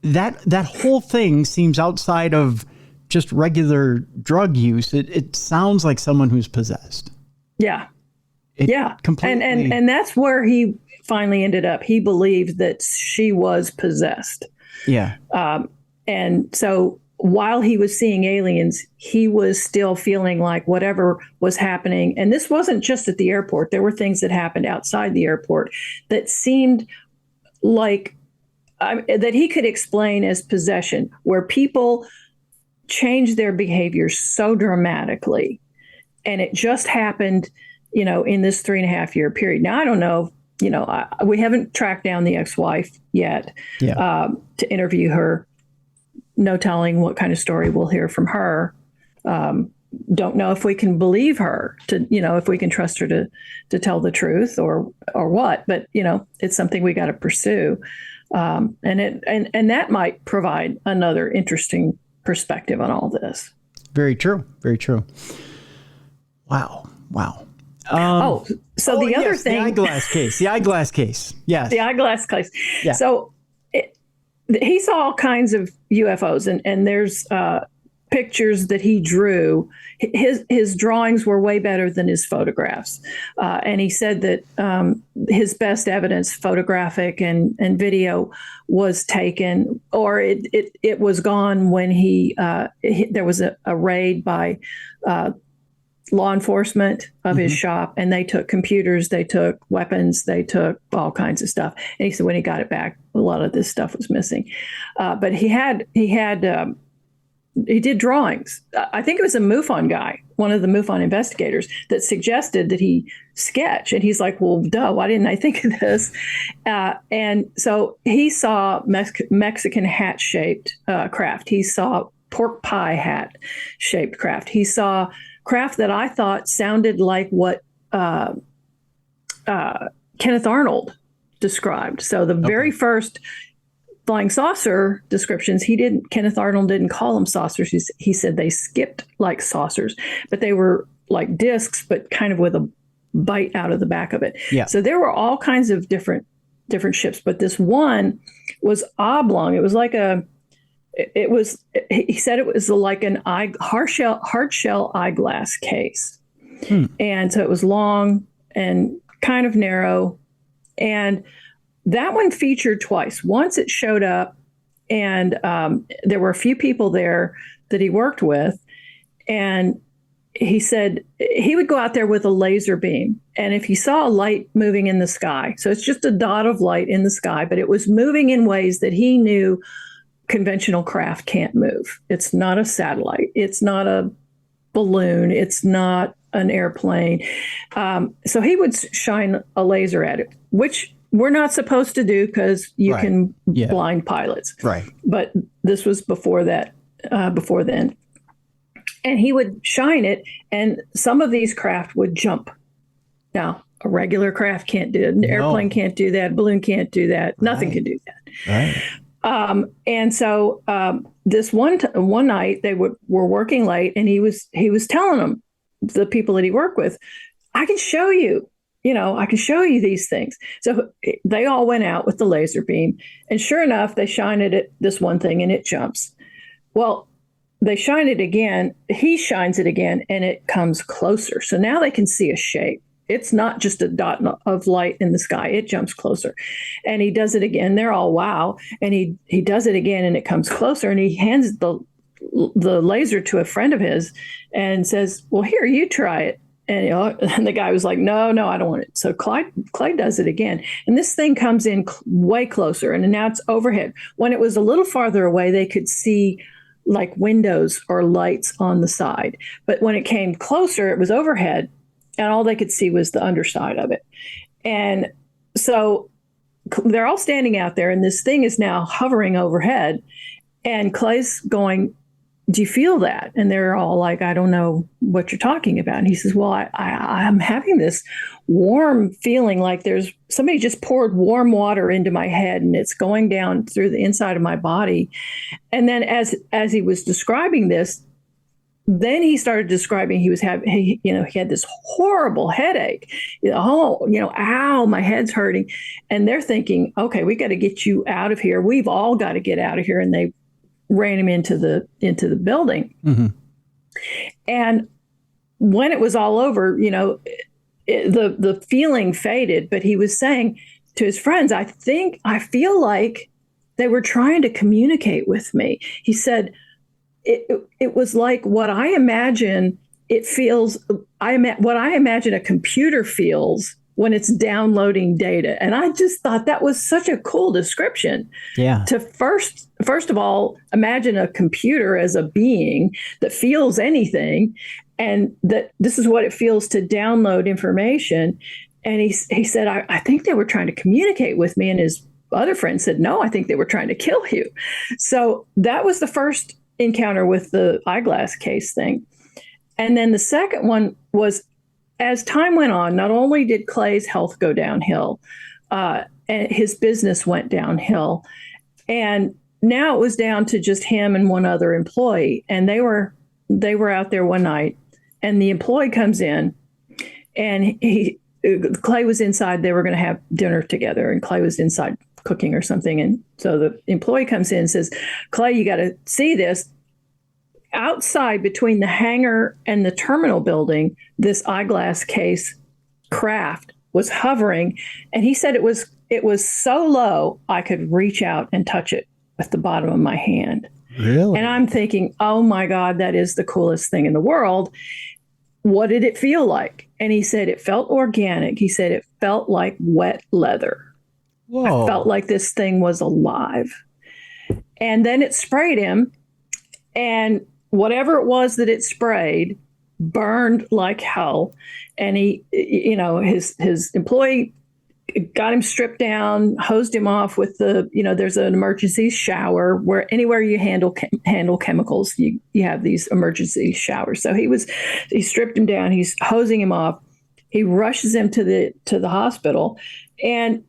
that whole thing seems outside of just regular drug use. It sounds like someone who's possessed. Yeah. Completely. And that's where he finally ended up. He believed that she was possessed. Yeah. And so while he was seeing aliens, he was still feeling like whatever was happening. And this wasn't just at the airport. There were things that happened outside the airport that seemed like that he could explain as possession, where people change their behavior so dramatically. And it just happened, in this 3.5-year period. Now, I don't know, we haven't tracked down the ex-wife yet to interview her. No telling what kind of story we'll hear from her. Don't know if we can believe her if we can trust her to tell the truth or what, but it's something we got to pursue. And that might provide another interesting perspective on all this. Very true. Very true. Wow. So the other thing, the eyeglass case. Yes. The eyeglass case. Yeah. So he saw all kinds of UFOs, and there's pictures that he drew. His drawings were way better than his photographs. And he said that his best evidence, photographic and video, was taken, or it was gone when there was a raid by law enforcement of his shop, and they took computers, they took weapons, they took all kinds of stuff. And he said when he got it back, a lot of this stuff was missing. But he did drawings. I think it was a MUFON guy, one of the MUFON investigators, that suggested that he sketch. And he's like, well, duh, why didn't I think of this? And so he saw Mexican hat-shaped craft. He saw pork pie hat-shaped craft. He saw craft that I thought sounded like what Kenneth Arnold described. So the very first flying saucer descriptions, Kenneth Arnold didn't call them saucers. He said they skipped like saucers, but they were like discs, but kind of with a bite out of the back of it. Yeah. So there were all kinds of different different ships, but this one was oblong. It was like he said it was like an hard shell eyeglass case. And so it was long and kind of narrow. And that one featured twice. Once it showed up, and there were a few people there that he worked with. And he said he would go out there with a laser beam. And if he saw a light moving in the sky, so it's just a dot of light in the sky, but it was moving in ways that he knew conventional craft can't move. It's not a satellite. It's not a balloon. It's not an airplane. So he would shine a laser at it, which we're not supposed to do because you can blind pilots. Right. But this was before that, before then. And he would shine it, and some of these craft would jump. Now, a regular craft can't do it. An airplane can't do that. Balloon can't do that. Nothing can do that. Right. And so this one night they were working late, and he was telling them, the people that he worked with, I can show you. I can show you these things. So they all went out with the laser beam, and sure enough, they shine it at this one thing, and it jumps. Well, they shine it again. He shines it again, and it comes closer. So now they can see a shape. It's not just a dot of light in the sky. It jumps closer. And he does it again. They're all wow. And he does it again, and it comes closer. And he hands the laser to a friend of his and says, well, here, you try it. And the guy was like, no, I don't want it. So Clay does it again. And this thing comes in way closer. And now it's overhead. When it was a little farther away, they could see like windows or lights on the side. But when it came closer, it was overhead, and all they could see was the underside of it. And so they're all standing out there, and this thing is now hovering overhead. And Clay's going, do you feel that? And they're all like, I don't know what you're talking about. And he says, well, I'm having this warm feeling like there's somebody just poured warm water into my head, and it's going down through the inside of my body. And then as he was describing this, then he started describing he had this horrible headache. Ow, my head's hurting. And they're thinking, okay, we got to get you out of here. We've all got to get out of here. And they ran him into the building. Mm-hmm. And when it was all over, the feeling faded, but he was saying to his friends, I feel like they were trying to communicate with me. He said, it was like what I imagine it feels. What I imagine a computer feels when it's downloading data. And I just thought that was such a cool description. Yeah. To first of all, imagine a computer as a being that feels anything, and that this is what it feels to download information. And he said, I think they were trying to communicate with me. And his other friend said, no, I think they were trying to kill you. So that was the first encounter with the eyeglass case thing. And then the second one was, as time went on, not only did Clay's health go downhill, and his business went downhill, and now it was down to just him and one other employee. And they were out there one night, and the employee comes in, and Clay was inside. They were going to have dinner together, and Clay was inside cooking or something. And so the employee comes in and says, Clay, you got to see this. Outside between the hangar and the terminal building, this eyeglass case craft was hovering. And he said it was so low, I could reach out and touch it with the bottom of my hand. Really? And I'm thinking, oh my God, that is the coolest thing in the world. What did it feel like? And he said, it felt organic. He said, it felt like wet leather. Whoa. I felt like this thing was alive. And then it sprayed him, and whatever it was that it sprayed burned like hell. And he, his employee got him stripped down, hosed him off with there's an emergency shower where anywhere you handle chemicals, you have these emergency showers. So he stripped him down. He's hosing him off. He rushes him to the hospital. And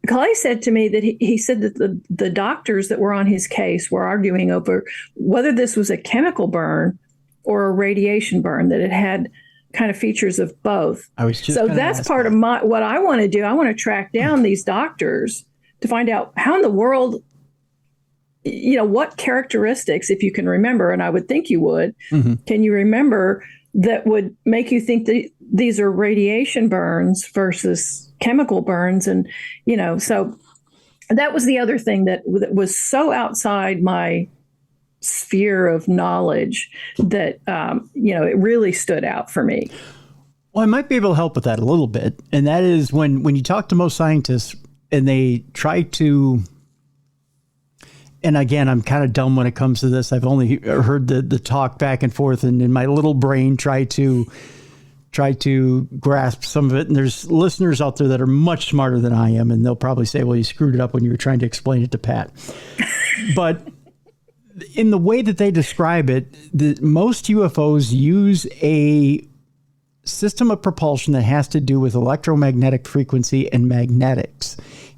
Clay said to me that he said that the doctors that were on his case were arguing over whether this was a chemical burn or a radiation burn, that it had kind of features of both. I was just so that's part of what I want to do. I want to track down these doctors to find out how in the world, what characteristics, if you can remember, and I would think you would, can you remember that would make you think that these are radiation burns versus chemical burns? And, so that was the other thing that was so outside my sphere of knowledge that, it really stood out for me. Well, I might be able to help with that a little bit. And that is when you talk to most scientists and they try to, and again, I'm kind of dumb when it comes to this. I've only heard the talk back and forth, and in my little brain try to grasp some of it. And there's listeners out there that are much smarter than I am, and they'll probably say, well, you screwed it up when you were trying to explain it to Pat. But in the way that they describe it, most UFOs use a system of propulsion that has to do with electromagnetic frequency and magnetics.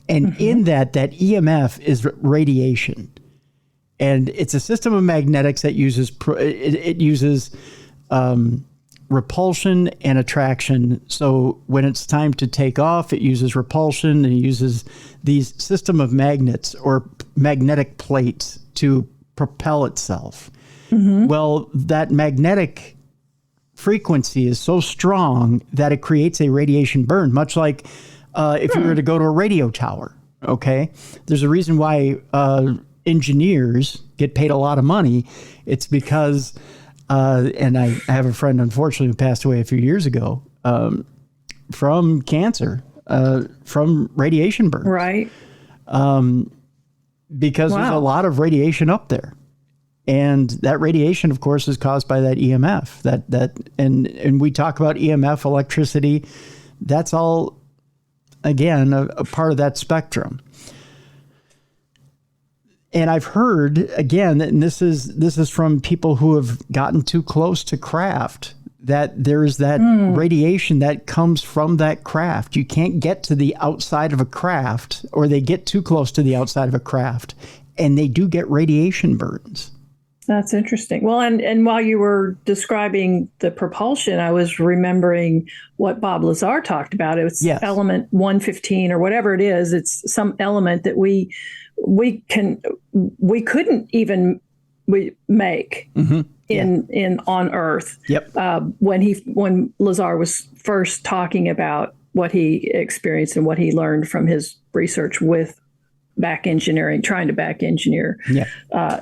And in that EMF is radiation. And it's a system of magnetics that uses repulsion and attraction. So when it's time to take off, it uses repulsion, and it uses these system of magnets or magnetic plates to propel itself. Well, that magnetic frequency is so strong that it creates a radiation burn, much like if you were to go to a radio tower. Okay, there's a reason why engineers get paid a lot of money. It's because, and I have a friend, unfortunately, who passed away a few years ago from cancer, from radiation burns. Right. Because there's a lot of radiation up there. And that radiation, of course, is caused by that EMF. And we talk about EMF, electricity. That's all, again, a part of that spectrum. And I've heard, again, and this is from people who have gotten too close to craft, that there's that radiation that comes from that craft. You can't get to the outside of a craft, or they get too close to the outside of a craft, and they do get radiation burns. That's interesting. Well, and while you were describing the propulsion, I was remembering what Bob Lazar talked about. It was element 115 or whatever it is. It's some element that we couldn't even make in on Earth. When Lazar was first talking about what he experienced and what he learned from his research with trying to back engineer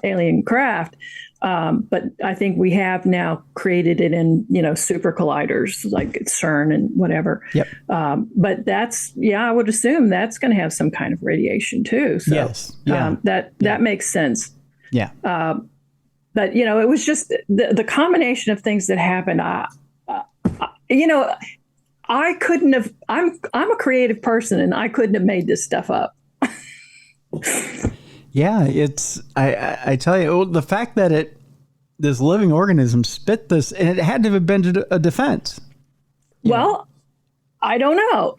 alien craft. But I think we have now created it in, super colliders like CERN and whatever. But that's, I would assume that's going to have some kind of radiation too. So that makes sense. But, it was just the combination of things that happened. I couldn't have, I'm a creative person, and I couldn't have made this stuff up. It's I tell you, the fact that this living organism spit this, and it had to have been a defense. Well, I don't know.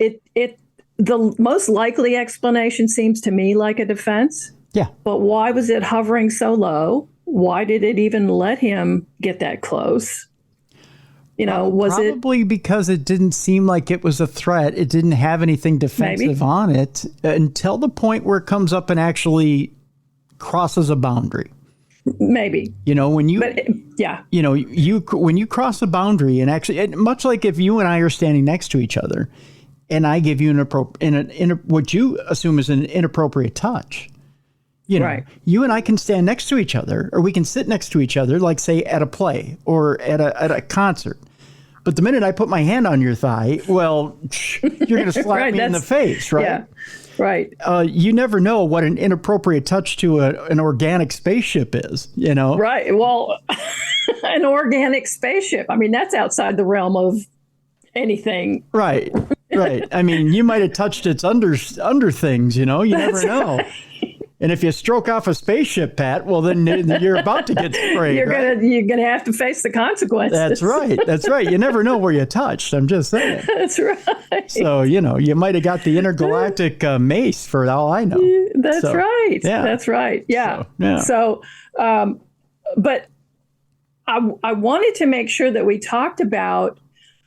The most likely explanation seems to me like a defense. But why was it hovering so low? Why did it even let him get that close? Was it probably because it didn't seem like it was a threat? It didn't have anything defensive on it until the point where it comes up and actually crosses a boundary. Maybe. When you when you cross a boundary, and actually, much like if you and I are standing next to each other, and I give you what you assume is an inappropriate touch. You and I can stand next to each other, or we can sit next to each other, like say at a play or at a concert. But the minute I put my hand on your thigh, well, you're going to slap me in the face, right? Yeah, right. You never know what an inappropriate touch to an organic spaceship is, Right. Well, an organic spaceship. I mean, that's outside the realm of anything. Right. I mean, you might have touched its under things, you never know. Right. And if you stroke off a spaceship, Pat, well, then you're about to get sprayed. You're gonna have to face the consequences. That's right. You never know where you touched. I'm just saying. That's right. So you might have got the intergalactic mace for all I know. That's right. Yeah. That's right. Yeah. So, but I wanted to make sure that we talked about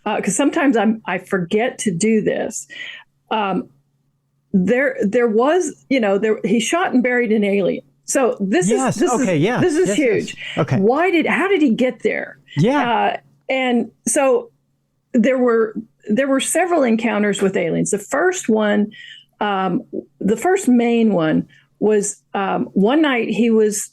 because sometimes I forget to do this. There was, he shot and buried an alien. So this is huge. Yes. Okay. How did he get there? Yeah. And so there were several encounters with aliens. The first one, the first main one was one night he was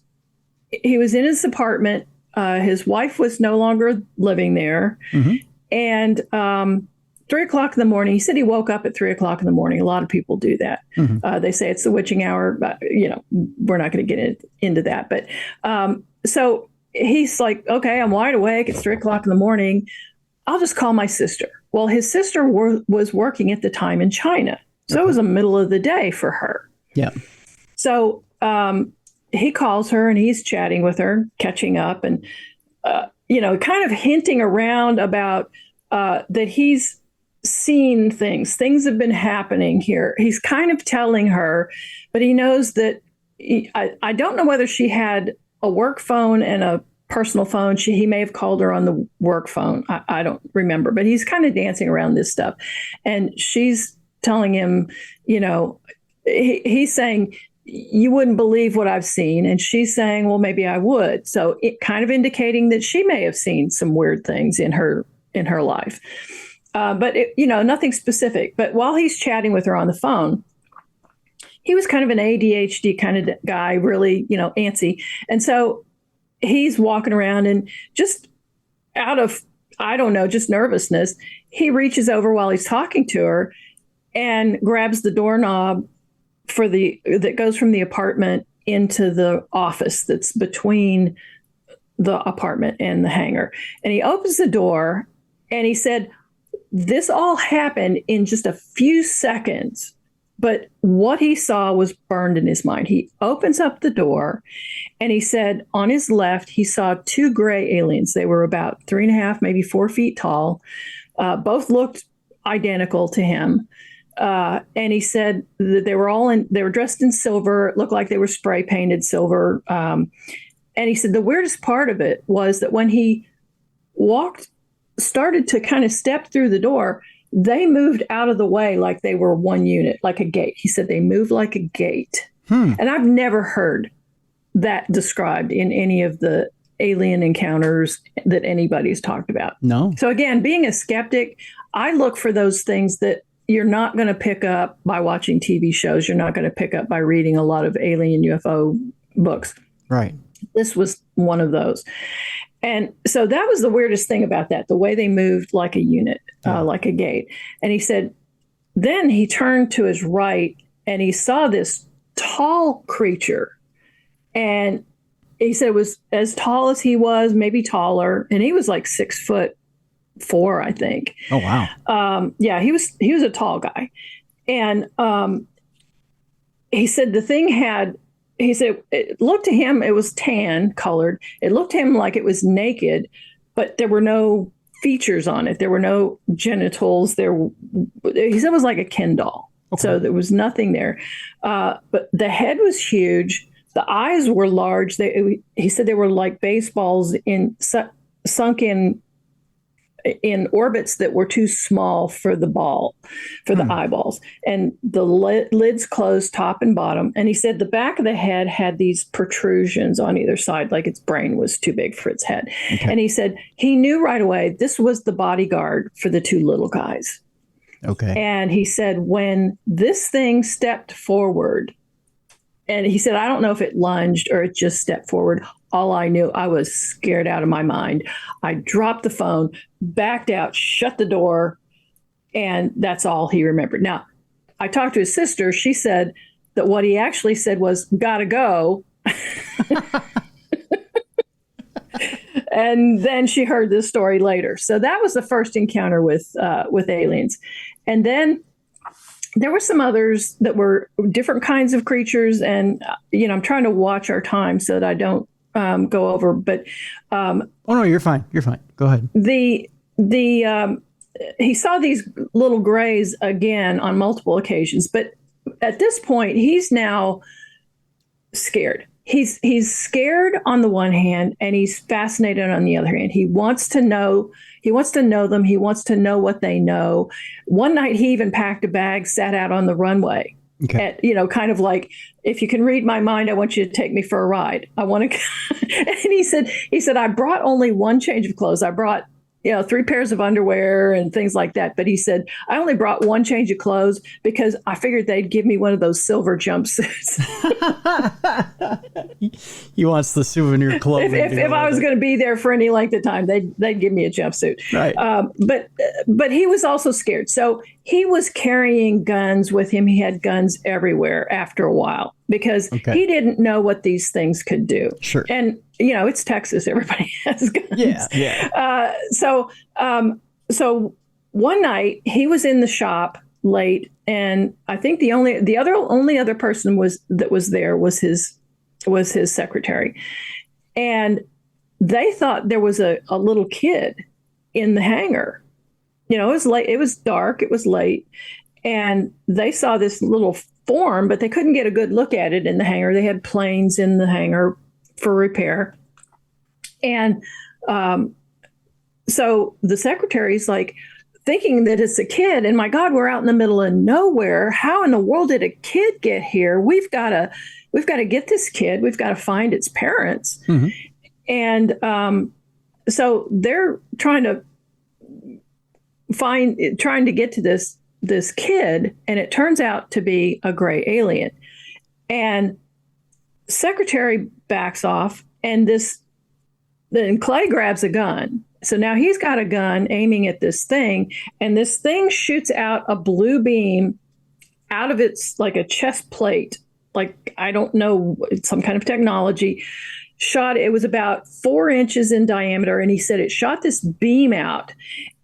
in his apartment. His wife was no longer living there. Mm-hmm. And 3:00 in the morning, he said he woke up at 3:00 in the morning. A lot of people do that. Mm-hmm. They say it's the witching hour, but we're not going to get into that. But so he's like, okay, I'm wide awake. It's 3:00 in the morning. I'll just call my sister. Well, his sister was working at the time in China. So It was the middle of the day for her. Yeah. So he calls her and he's chatting with her, catching up and, kind of hinting around about that he's seen things. Things have been happening here. He's kind of telling her, but he knows that I don't know whether she had a work phone and a personal phone. He may have called her on the work phone. I don't remember, but he's kind of dancing around this stuff. And she's telling him, he's saying, you wouldn't believe what I've seen. And she's saying, well, maybe I would. So it kind of indicating that she may have seen some weird things in her life. But nothing specific. But while he's chatting with her on the phone, he was kind of an ADHD kind of guy, really, antsy. And so he's walking around and just out of, I don't know, just nervousness, he reaches over while he's talking to her and grabs the doorknob that goes from the apartment into the office that's between the apartment and the hangar. And he opens the door and he said, this all happened in just a few seconds, but what he saw was burned in his mind. He opens up the door and he said on his left, he saw two gray aliens. They were about 3.5, maybe 4 feet tall. Both looked identical to him. And he said that they were dressed in silver. It looked like they were spray painted silver. And he said the weirdest part of it was that when he started to kind of step through the door, they moved out of the way like they were one unit, like a gate. He said they moved like a gate. And I've never heard that described in any of the alien encounters that anybody's talked about. No. So again, being a skeptic, I look for those things that you're not going to pick up by watching TV shows. You're not going to pick up by reading a lot of alien UFO books. Right. This was one of those. And so that was the weirdest thing about that, the way they moved like a unit, like a gate. And he said, then he turned to his right and he saw this tall creature. And he said it was as tall as he was, maybe taller. And he was like 6'4", I think. Oh, wow. Yeah, he was a tall guy. And he said he said it looked to him, it was tan colored. It looked to him like it was naked, but there were no features on it. There were no genitals. He said it was like a Ken doll. Okay. So there was nothing there. But the head was huge. The eyes were large. He said they were like baseballs sunk in orbits that were too small for the eyeballs, and the lids closed top and bottom. And he said the back of the head had these protrusions on either side, like its brain was too big for its head. Okay. And he said he knew right away this was the bodyguard for the two little guys. Okay. And he said when this thing stepped forward, and he said, I don't know if it lunged or it just stepped forward. All I knew, I was scared out of my mind. I dropped the phone, backed out, shut the door, and that's all he remembered. Now, I talked to his sister. She said that what he actually said was, gotta go. And then she heard this story later. So that was the first encounter with aliens. And then there were some others that were different kinds of creatures. And, I'm trying to watch our time so that I don't go over, but oh no, you're fine. You're fine. Go ahead. He saw these little grays again on multiple occasions, but at this point, he's now scared. He's scared on the one hand, and he's fascinated on the other hand. He wants to know, He wants to know them. He wants to know what they know. One night he even packed a bag, sat out on the runway. Okay. Kind of like, if you can read my mind, I want you to take me for a ride. I want to. And he said, I brought only one change of clothes. I brought 3 pairs of underwear and things like that. But he said, I only brought one change of clothes because I figured they'd give me one of those silver jumpsuits. He wants the souvenir clothing. If I was going to be there for any length of time, they'd give me a jumpsuit. Right. But he was also scared. So he was carrying guns with him. He had guns everywhere after a while because he didn't know what these things could do. Sure. And it's Texas. Everybody has guns. Yeah. So one night he was in the shop late, and I think the only other person that was there was his secretary, and they thought there was a little kid in the hangar. It was late. It was dark. It was late, and they saw this little form, but they couldn't get a good look at it in the hangar. They had planes in the hangar for repair. And so the secretary's like thinking that it's a kid. And my God, we're out in the middle of nowhere. How in the world did a kid get here? We've got to get this kid. We've got to find its parents. Mm-hmm. And so they're trying to get to this kid. And it turns out to be a gray alien. And secretary backs off, and then Clay grabs a gun. So now he's got a gun aiming at this thing, and this thing shoots out a blue beam out of its, like a chest plate, like, I don't know, some kind of technology. It was about 4 inches in diameter, and he said it shot this beam out,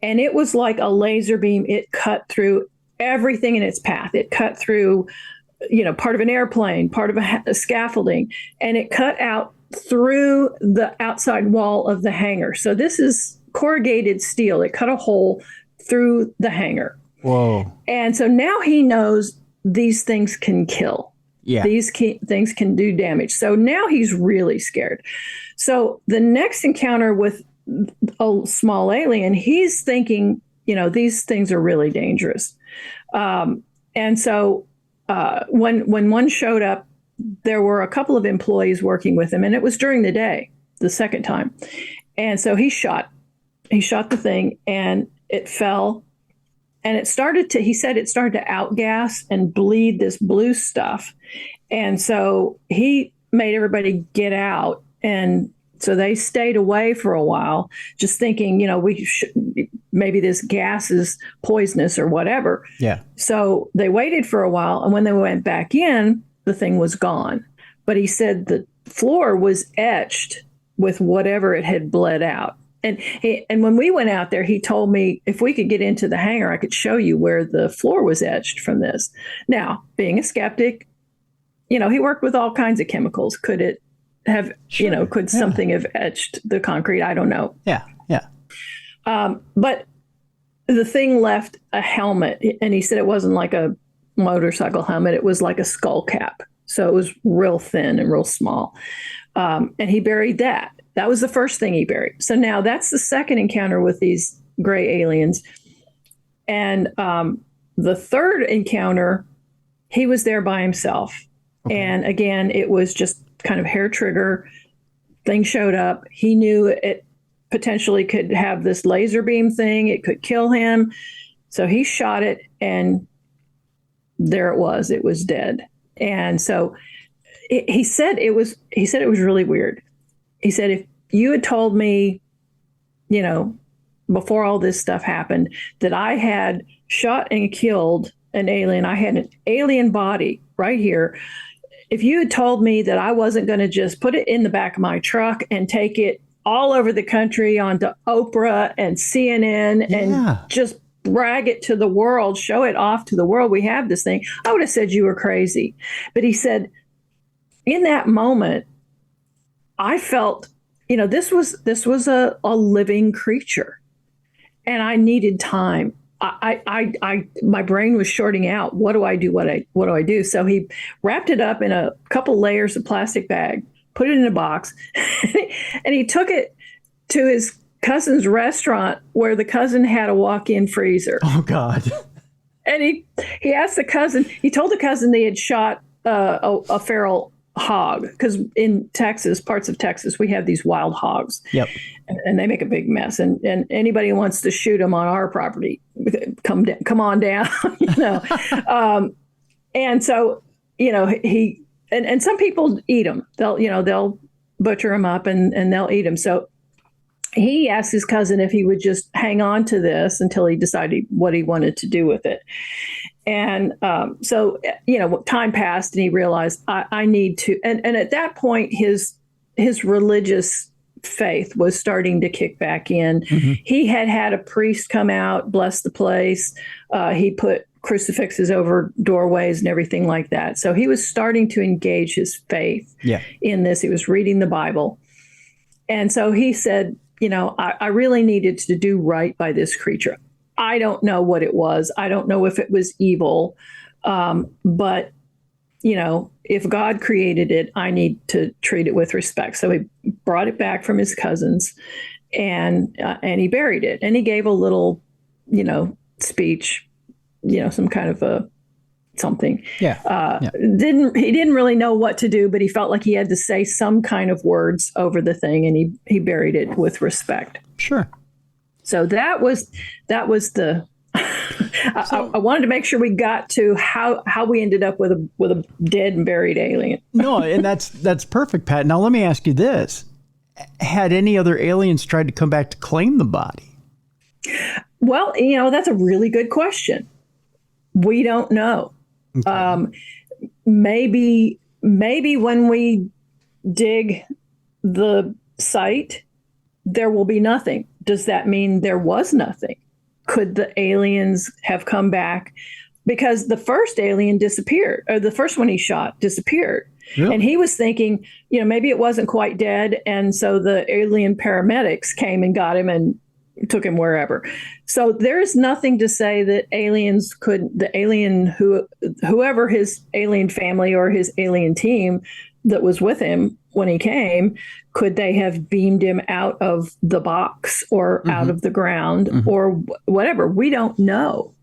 and it was like a laser beam. It cut through everything in its path. It cut through part of an airplane, part of a scaffolding, and it cut out through the outside wall of the hangar. So this is corrugated steel. It cut a hole through the hangar. Whoa. And so now he knows these things can kill. Yeah. These things can do damage. So now he's really scared. So the next encounter with a small alien, he's thinking, these things are really dangerous. And so when one showed up, there were a couple of employees working with him, and it was during the day, the second time. And so he shot the thing, and it fell, and he said it started to outgas and bleed this blue stuff. And so he made everybody get out. And so they stayed away for a while, just thinking, maybe this gas is poisonous or whatever. Yeah. So they waited for a while, and when they went back in, the thing was gone. But he said the floor was etched with whatever it had bled out. And when we went out there, he told me if we could get into the hangar, I could show you where the floor was etched from this. Now, being a skeptic, he worked with all kinds of chemicals. Could it have, could something have etched the concrete? I don't know. Yeah. But the thing left a helmet, and he said it wasn't like a motorcycle helmet. It was like a skull cap. So it was real thin and real small. And he buried that. That was the first thing he buried. So now that's the second encounter with these gray aliens. And the third encounter, he was there by himself. Okay. And again, it was just kind of hair trigger. Thing showed up. He knew it potentially could have this laser beam thing. It could kill him. So he shot it, and there it was. It was dead. And so he said it was really weird. He said, if you had told me, before all this stuff happened, that I had shot and killed an alien, I had an alien body right here. If you had told me that I wasn't going to just put it in the back of my truck and take it all over the country onto Oprah and CNN and just brag it to the world, show it off to the world, we have this thing, I would have said you were crazy. But he said, in that moment, I felt, this was a living creature, and I needed time. My brain was shorting out. What do I do? What do I do? So he wrapped it up in a couple layers of plastic bag, put it in a box, and he took it to his cousin's restaurant where the cousin had a walk-in freezer. Oh, God. And he asked the cousin, he told the cousin they had shot a feral hog, because in Texas, parts of Texas, we have these wild hogs. Yep. And they make a big mess. And anybody who wants to shoot them on our property, come on down, and so, and some people eat them. They'll butcher them up and they'll eat them. So he asked his cousin if he would just hang on to this until he decided what he wanted to do with it. And so, time passed and he realized I need to. And at that point, his religious faith was starting to kick back in. Mm-hmm. He had a priest come out, bless the place. He put crucifixes over doorways and everything like that. So he was starting to engage his faith in this. He was reading the Bible. And so he said, I really needed to do right by this creature. I don't know what it was. I don't know if it was evil. But, if God created it, I need to treat it with respect. So he brought it back from his cousins and he buried it. And he gave a little, speech, some kind of a something. He didn't really know what to do, but he felt like he had to say some kind of words over the thing, and he buried it with respect. Sure. So that was the. I wanted to make sure we got to how we ended up with a dead and buried alien. No, and that's perfect, Pat. Now let me ask you this: had any other aliens tried to come back to claim the body? Well, that's a really good question. We don't know. Okay. Maybe when we dig the site, there will be nothing. Does that mean there was nothing? Could the aliens have come back? Because the first alien disappeared, or the first one he shot disappeared. Really? And he was thinking, maybe it wasn't quite dead. And so the alien paramedics came and got him and took him wherever. So there's nothing to say that whoever his alien family or his alien team that was with him when he came, could they have beamed him out of the box or mm-hmm. out of the ground mm-hmm. or whatever? We don't know.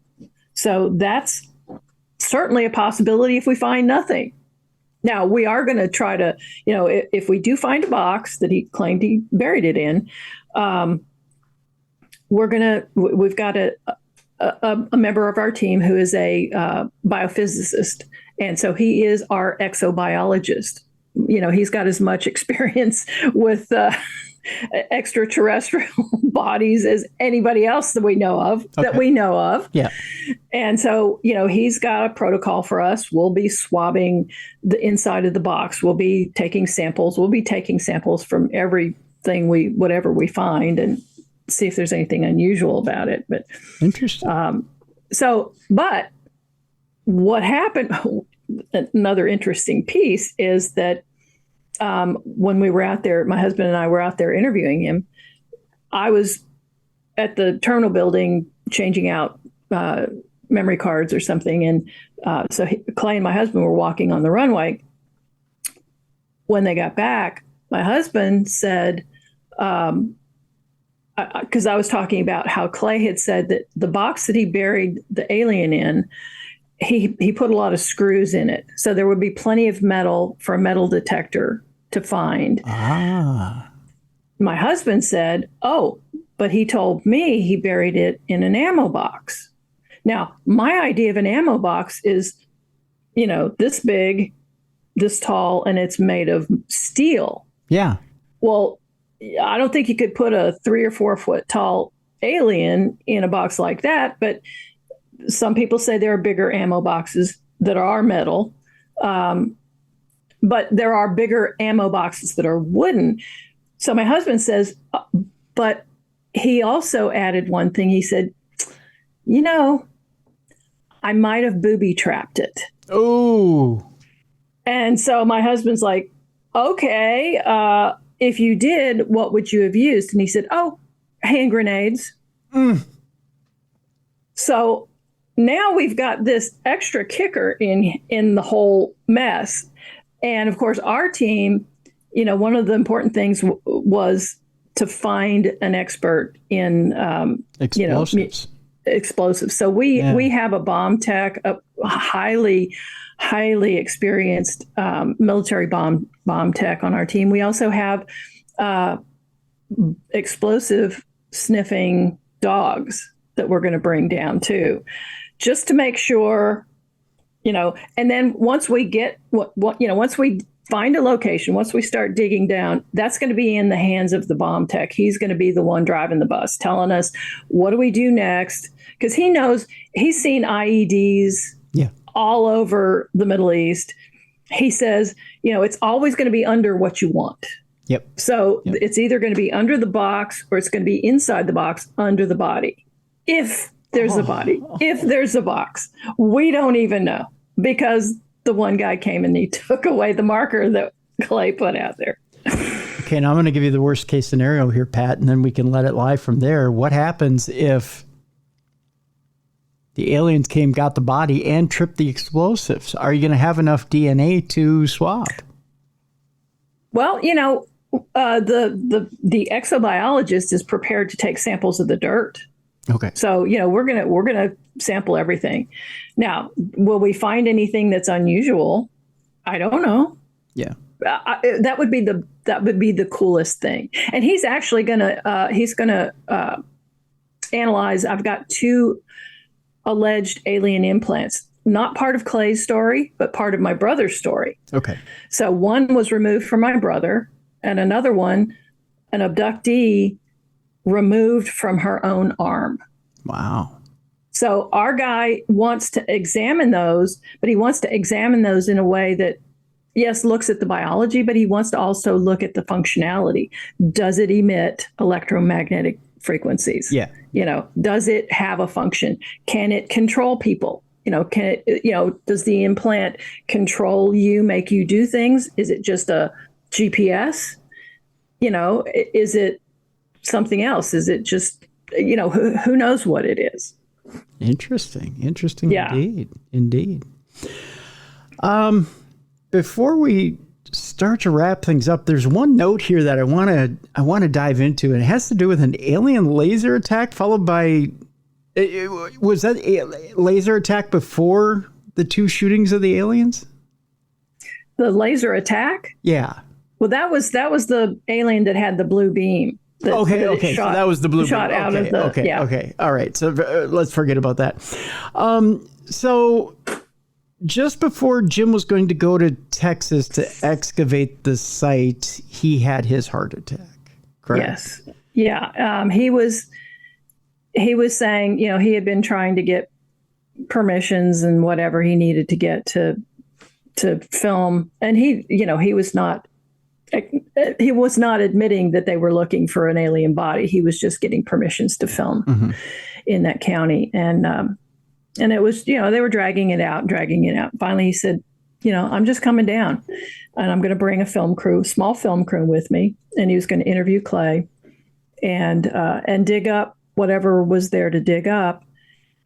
So that's certainly a possibility if we find nothing. Now, we are going to try to, if we do find a box that he claimed he buried it in, we've got a member of our team who is a biophysicist. And so he is our exobiologist. He's got as much experience with extraterrestrial bodies as anybody else that we know of. Yeah. And so, he's got a protocol for us. We'll be swabbing the inside of the box. We'll be taking samples. We'll be taking samples from everything whatever we find and see if there's anything unusual about it. But interesting. But what happened, another interesting piece is that when we were out there, my husband and I were out there interviewing him, I was at the terminal building changing out memory cards or something. And so Clay and my husband were walking on the runway. When they got back, my husband said, because I was talking about how Clay had said that the box that he buried the alien in, he put a lot of screws in it. So there would be plenty of metal for a metal detector to find. Ah. My husband said, but he told me he buried it in an ammo box. Now, my idea of an ammo box is, this big, this tall, and it's made of steel. Yeah. Well, I don't think you could put a 3 or 4 foot tall alien in a box like that, but some people say there are bigger ammo boxes that are metal, but there are bigger ammo boxes that are wooden. So my husband says, but he also added one thing. He said, I might have booby trapped it. Oh. And so my husband's like, okay, if you did, what would you have used? And he said, hand grenades. Mm. So now we've got this extra kicker in the whole mess. And of course, our team, one of the important things was to find an expert in explosives. Explosives. So we have a bomb tech, a highly experienced military bomb tech on our team. We also have explosive sniffing dogs that we're going to bring down too, just to make sure, and then once we get once we find a location, once we start digging down, that's going to be in the hands of the bomb tech. He's going to be the one driving the bus, telling us, what do we do next? Because he knows, he's seen IEDs all over the Middle East. He says, it's always going to be under what you want. Yep. So it's either going to be under the box or it's going to be inside the box, under the body. If there's a body, if there's a box, we don't even know, because the one guy came and he took away the marker that Clay put out there. Okay, now I'm going to give you the worst case scenario here, Pat, and then we can let it lie from there. What happens if the aliens came, got the body, and tripped the explosives? Are you going to have enough DNA to swab? Well, the exobiologist is prepared to take samples of the dirt. Okay. So, we're gonna sample everything. Now, will we find anything that's unusual? I don't know. Yeah. That would be the coolest thing. And he's actually gonna analyze. I've got 2 alleged alien implants, not part of Clay's story, but part of my brother's story. Okay. So one was removed from my brother, and another one, an abductee removed from her own arm. Wow. So our guy wants to examine those, but he wants to examine those in a way that, yes, looks at the biology, but he wants to also look at the functionality. Does it emit electromagnetic frequencies? Yeah. Does it have a function? Can it control people? Can it, does the implant control you, make you do things? Is it just a GPS? Is it something else? Is it just, who knows what it is? Interesting. Yeah. Indeed. Before we start to wrap things up, there's one note here that I want to dive into, and it has to do with an alien laser attack followed by, was that a laser attack before the 2 shootings of the aliens? The laser attack? Yeah. Well, that was the alien that had the blue beam. Okay. So that was the blue shot beam. Out of the. Okay. Yeah. Okay. All right. So let's forget about that. So just before Jim was going to go to Texas to excavate the site, he had his heart attack. Correct? Yes. Yeah. He was saying, he had been trying to get permissions and whatever he needed to get to film, and he was not admitting that they were looking for an alien body. He was just getting permissions to film in that county. And it was, they were dragging it out. Finally, he said, I'm just coming down, and I'm going to bring a small film crew with me. And he was going to interview Clay and dig up whatever was there to dig up.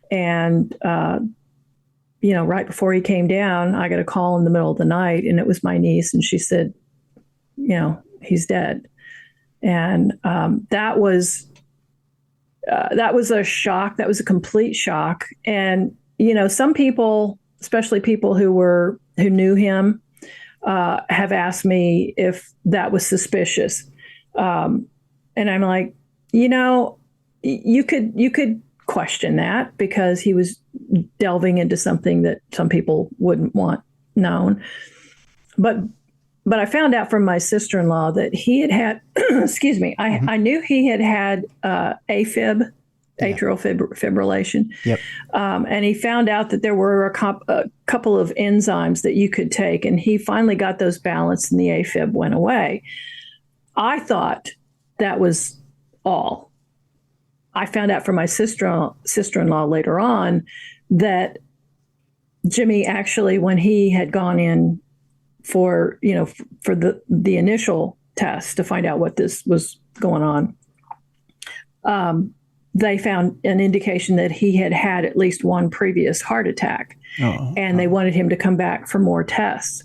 And, right before he came down, I got a call in the middle of the night, and it was my niece. And she said, he's dead. And that was a shock. That was a complete shock. And, some people, especially people who knew him, have asked me if that was suspicious. And I'm like, you could question that, because he was delving into something that some people wouldn't want known. But I found out from my sister-in-law that he had excuse me, I knew he had AFib, atrial fibrillation. Yep. And he found out that there were a couple of enzymes that you could take, and he finally got those balanced, and the AFib went away. I thought that was all. I found out from my sister-in-law later on that Jimmy actually, when he had gone in for the initial test to find out what this was going on, they found an indication that he had at least one previous heart attack, and they wanted him to come back for more tests.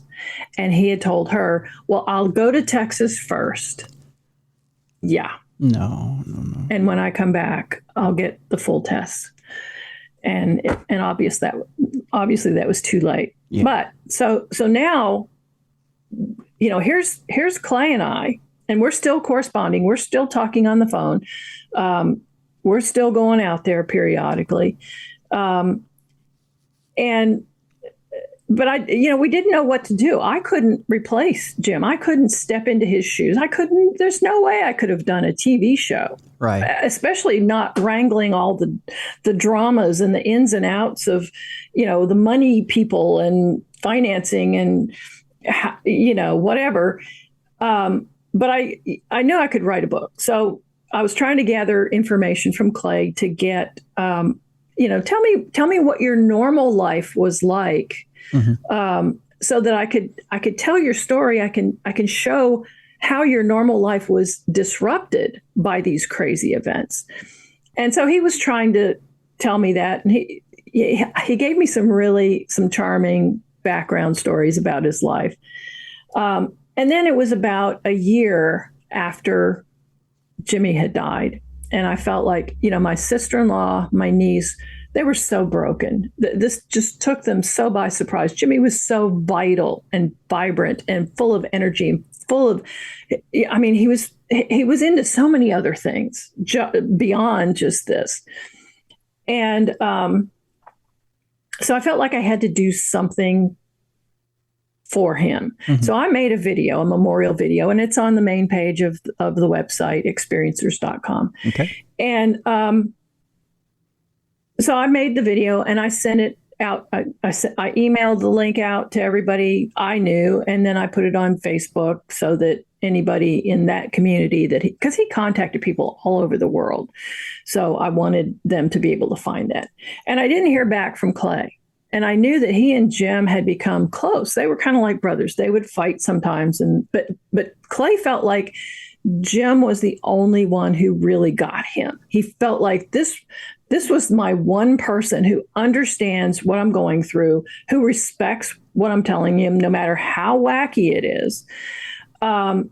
And he had told her, well, I'll go to Texas first. Yeah. No, no, no. And when I come back, I'll get the full tests. And obviously that was too late. Yeah. But so now, here's Clay and I, and we're still corresponding. We're still talking on the phone. We're still going out there periodically. But we didn't know what to do. I couldn't replace Jim. I couldn't step into his shoes. There's no way I could have done a TV show. Right. Especially not wrangling all the dramas and the ins and outs of, the money people and financing and, whatever. But I knew I could write a book. So I was trying to gather information from Clay to get, tell me what your normal life was like. Mm-hmm. So that I could tell your story. I can show how your normal life was disrupted by these crazy events. And so he was trying to tell me that, and he gave me some charming background stories about his life. And then it was about a year after Jimmy had died, and I felt like, my sister-in-law, my niece, they were so broken. This just took them so by surprise. Jimmy was so vital and vibrant and full of energy and full of, he was into so many other things beyond just this. And so I felt like I had to do something for him. Mm-hmm. So I made a memorial video, and it's on the main page of the website, experiencers.com. Okay. And so I made the video and I sent it out. I emailed the link out to everybody I knew, and then I put it on Facebook so that anybody in that community because he contacted people all over the world. So I wanted them to be able to find that. And I didn't hear back from Clay. And I knew that he and Jim had become close. They were kind of like brothers. They would fight sometimes. But Clay felt like Jim was the only one who really got him. He felt like this was my one person who understands what I'm going through, who respects what I'm telling him, no matter how wacky it is. And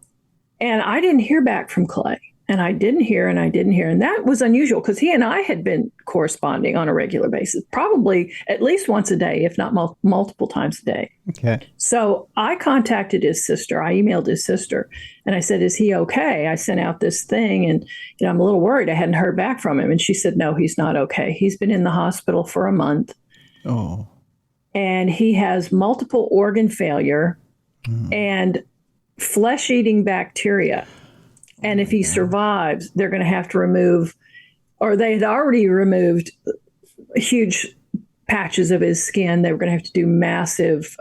I didn't hear back from Clay. And I didn't hear. And that was unusual because he and I had been corresponding on a regular basis, probably at least once a day, if not multiple times a day. Okay. So I contacted his sister. I emailed his sister and I said, is he okay? I sent out this thing and I'm a little worried. I hadn't heard back from him. And she said, no, he's not okay. He's been in the hospital for a month. Oh. And he has multiple organ failure and flesh-eating bacteria. And if he survives, they're going to have to remove, or they had already removed huge patches of his skin. They were going to have to do massive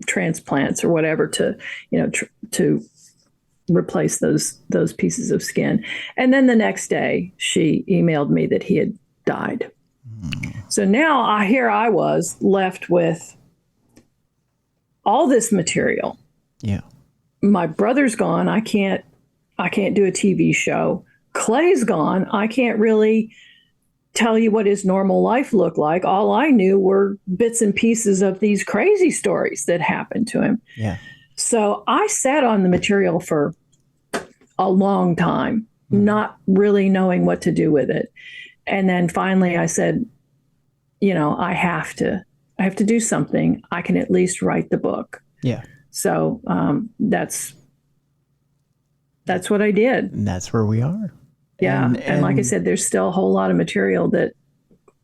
transplants or whatever to replace those pieces of skin. And then the next day, she emailed me that he had died. So now here I was left with all this material. Yeah. My brother's gone. I can't do a TV show. Clay's gone. I can't really tell you what his normal life looked like. All I knew were bits and pieces of these crazy stories that happened to him. Yeah. So I sat on the material for a long time, not really knowing what to do with it. And then finally I said, I have to do something. I can at least write the book. Yeah. So that's what I did. And that's where we are. Yeah. And like I said, there's still a whole lot of material that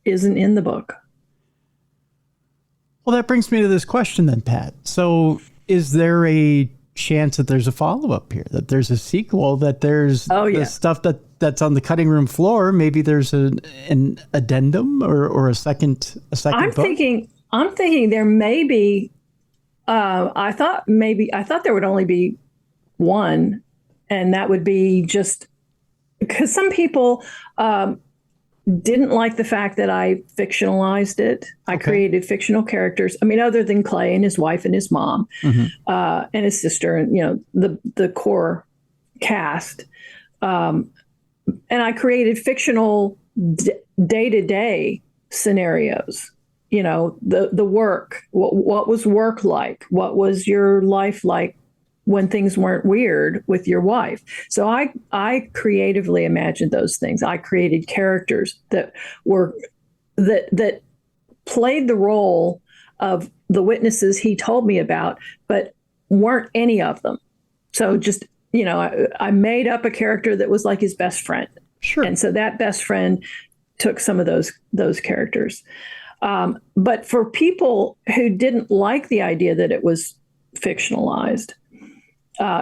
isn't in the book. Well, that brings me to this question then, Pat. So is there a chance that there's a follow-up here, that there's a sequel, that there's the stuff that's on the cutting room floor? Maybe there's an addendum or a second book? I'm thinking there may be. I thought there would only be one, and that would be just because some people didn't like the fact that I fictionalized it. I created fictional characters. I mean, other than Clay and his wife and his mom and his sister, and the core cast. And I created fictional day-to-day scenarios. The work, what was work like? What was your life like when things weren't weird with your wife. So I creatively imagined those things. I created characters that played the role of the witnesses he told me about, but weren't any of them. So just, I made up a character that was like his best friend. Sure. And so that best friend took some of those characters. But for people who didn't like the idea that it was fictionalized,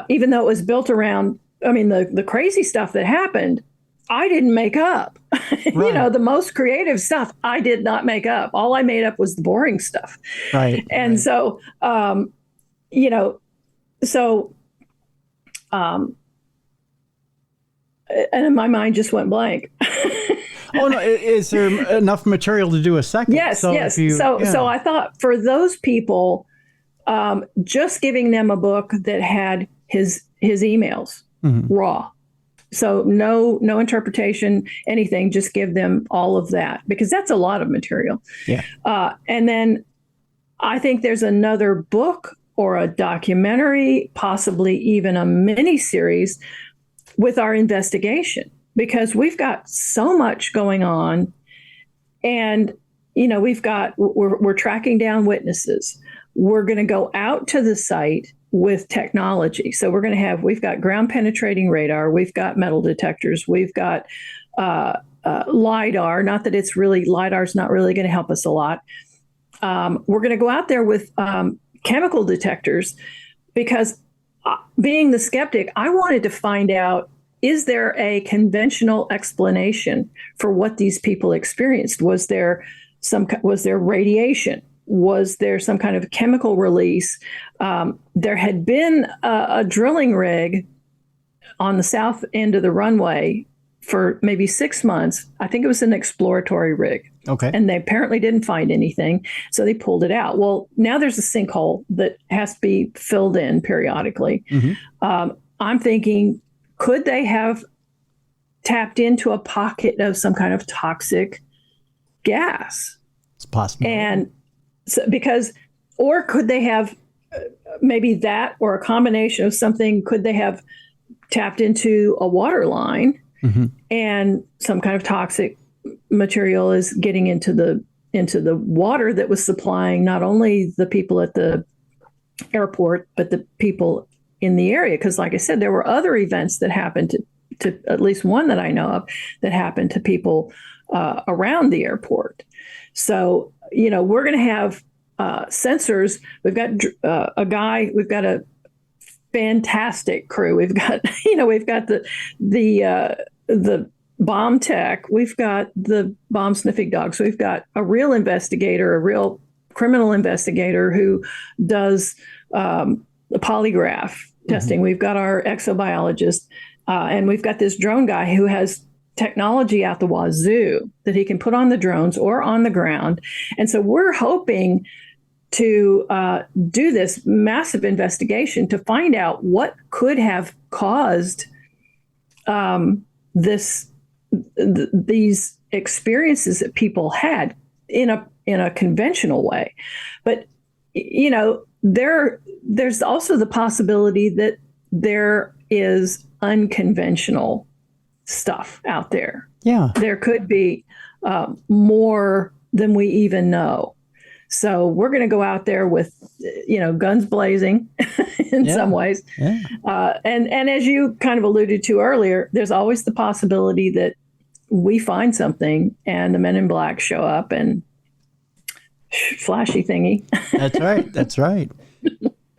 even though it was built around, the crazy stuff that happened, I didn't make up. Right. The most creative stuff I did not make up. All I made up was the boring stuff. Right. And right. so, and my mind just went blank. Oh no! Is there enough material to do a second? Yes, yes. So I thought for those people, just giving them a book that had his emails raw. So no interpretation, anything. Just give them all of that, because that's a lot of material. Yeah. And then I think there's another book or a documentary, possibly even a mini series with our investigation, because we've got so much going on, and we're tracking down witnesses. We're going to go out to the site with technology. So we've got ground penetrating radar, we've got metal detectors, we've got LIDAR. Not that LIDAR's not really going to help us a lot. We're going to go out there with chemical detectors, because being the skeptic, I wanted to find out, is there a conventional explanation for what these people experienced? Was there radiation? Was there some kind of chemical release? There had been a drilling rig on the south end of the runway for maybe 6 months. I think it was an exploratory rig. Okay. And they apparently didn't find anything, so they pulled it out. Well, now there's a sinkhole that has to be filled in periodically. I'm thinking, could they have tapped into a pocket of some kind of toxic gas? It's possible. And so, or could they have maybe that, or a combination of something? Could they have tapped into a water line, and some kind of toxic material is getting into the water that was supplying not only the people at the airport, but the people in the area? Because like I said, there were other events that happened to at least one that I know of, that happened to people around the airport. So, we're going to have sensors. We've got we've got a fantastic crew. We've got, we've got the bomb tech. We've got the bomb sniffing dogs. We've got a real investigator, a real criminal investigator who does the polygraph testing. We've got our exobiologist, and we've got this drone guy who has technology out the wazoo that he can put on the drones or on the ground. And so we're hoping to do this massive investigation to find out what could have caused these experiences that people had in a conventional way. But there's also the possibility that there is unconventional stuff out there. Yeah, there could be more than we even know. So we're going to go out there with, guns blazing in some ways. Yeah. And as you kind of alluded to earlier, there's always the possibility that we find something and the men in black show up and flashy thingy. That's right. That's right.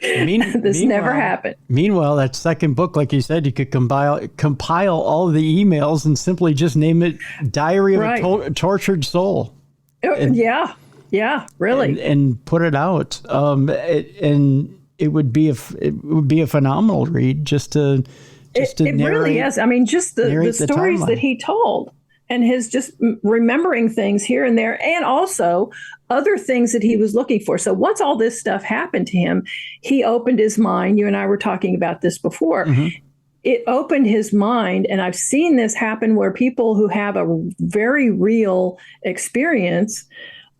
This never happened. Meanwhile, that second book, like you said, you could compile all the emails and simply just name it "Diary of a Tortured Soul." Yeah, really, and put it out. It would be a phenomenal read. It really is. I mean, just the stories that he told, and his just remembering things here and there, and also other things that he was looking for. So once all this stuff happened to him, he opened his mind. You and I were talking about this before. It opened his mind, and I've seen this happen where people who have a very real experience,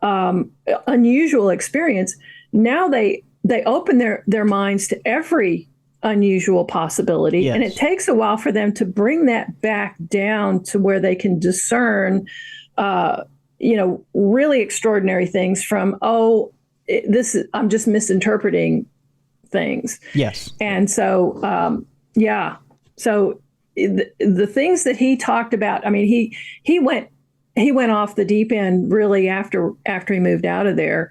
unusual experience, now they open their minds to every unusual possibility. Yes. And it takes a while for them to bring that back down to where they can discern, really extraordinary things from, I'm just misinterpreting things. Yes. And so, So the things that he talked about, I mean, he went off the deep end really after he moved out of there,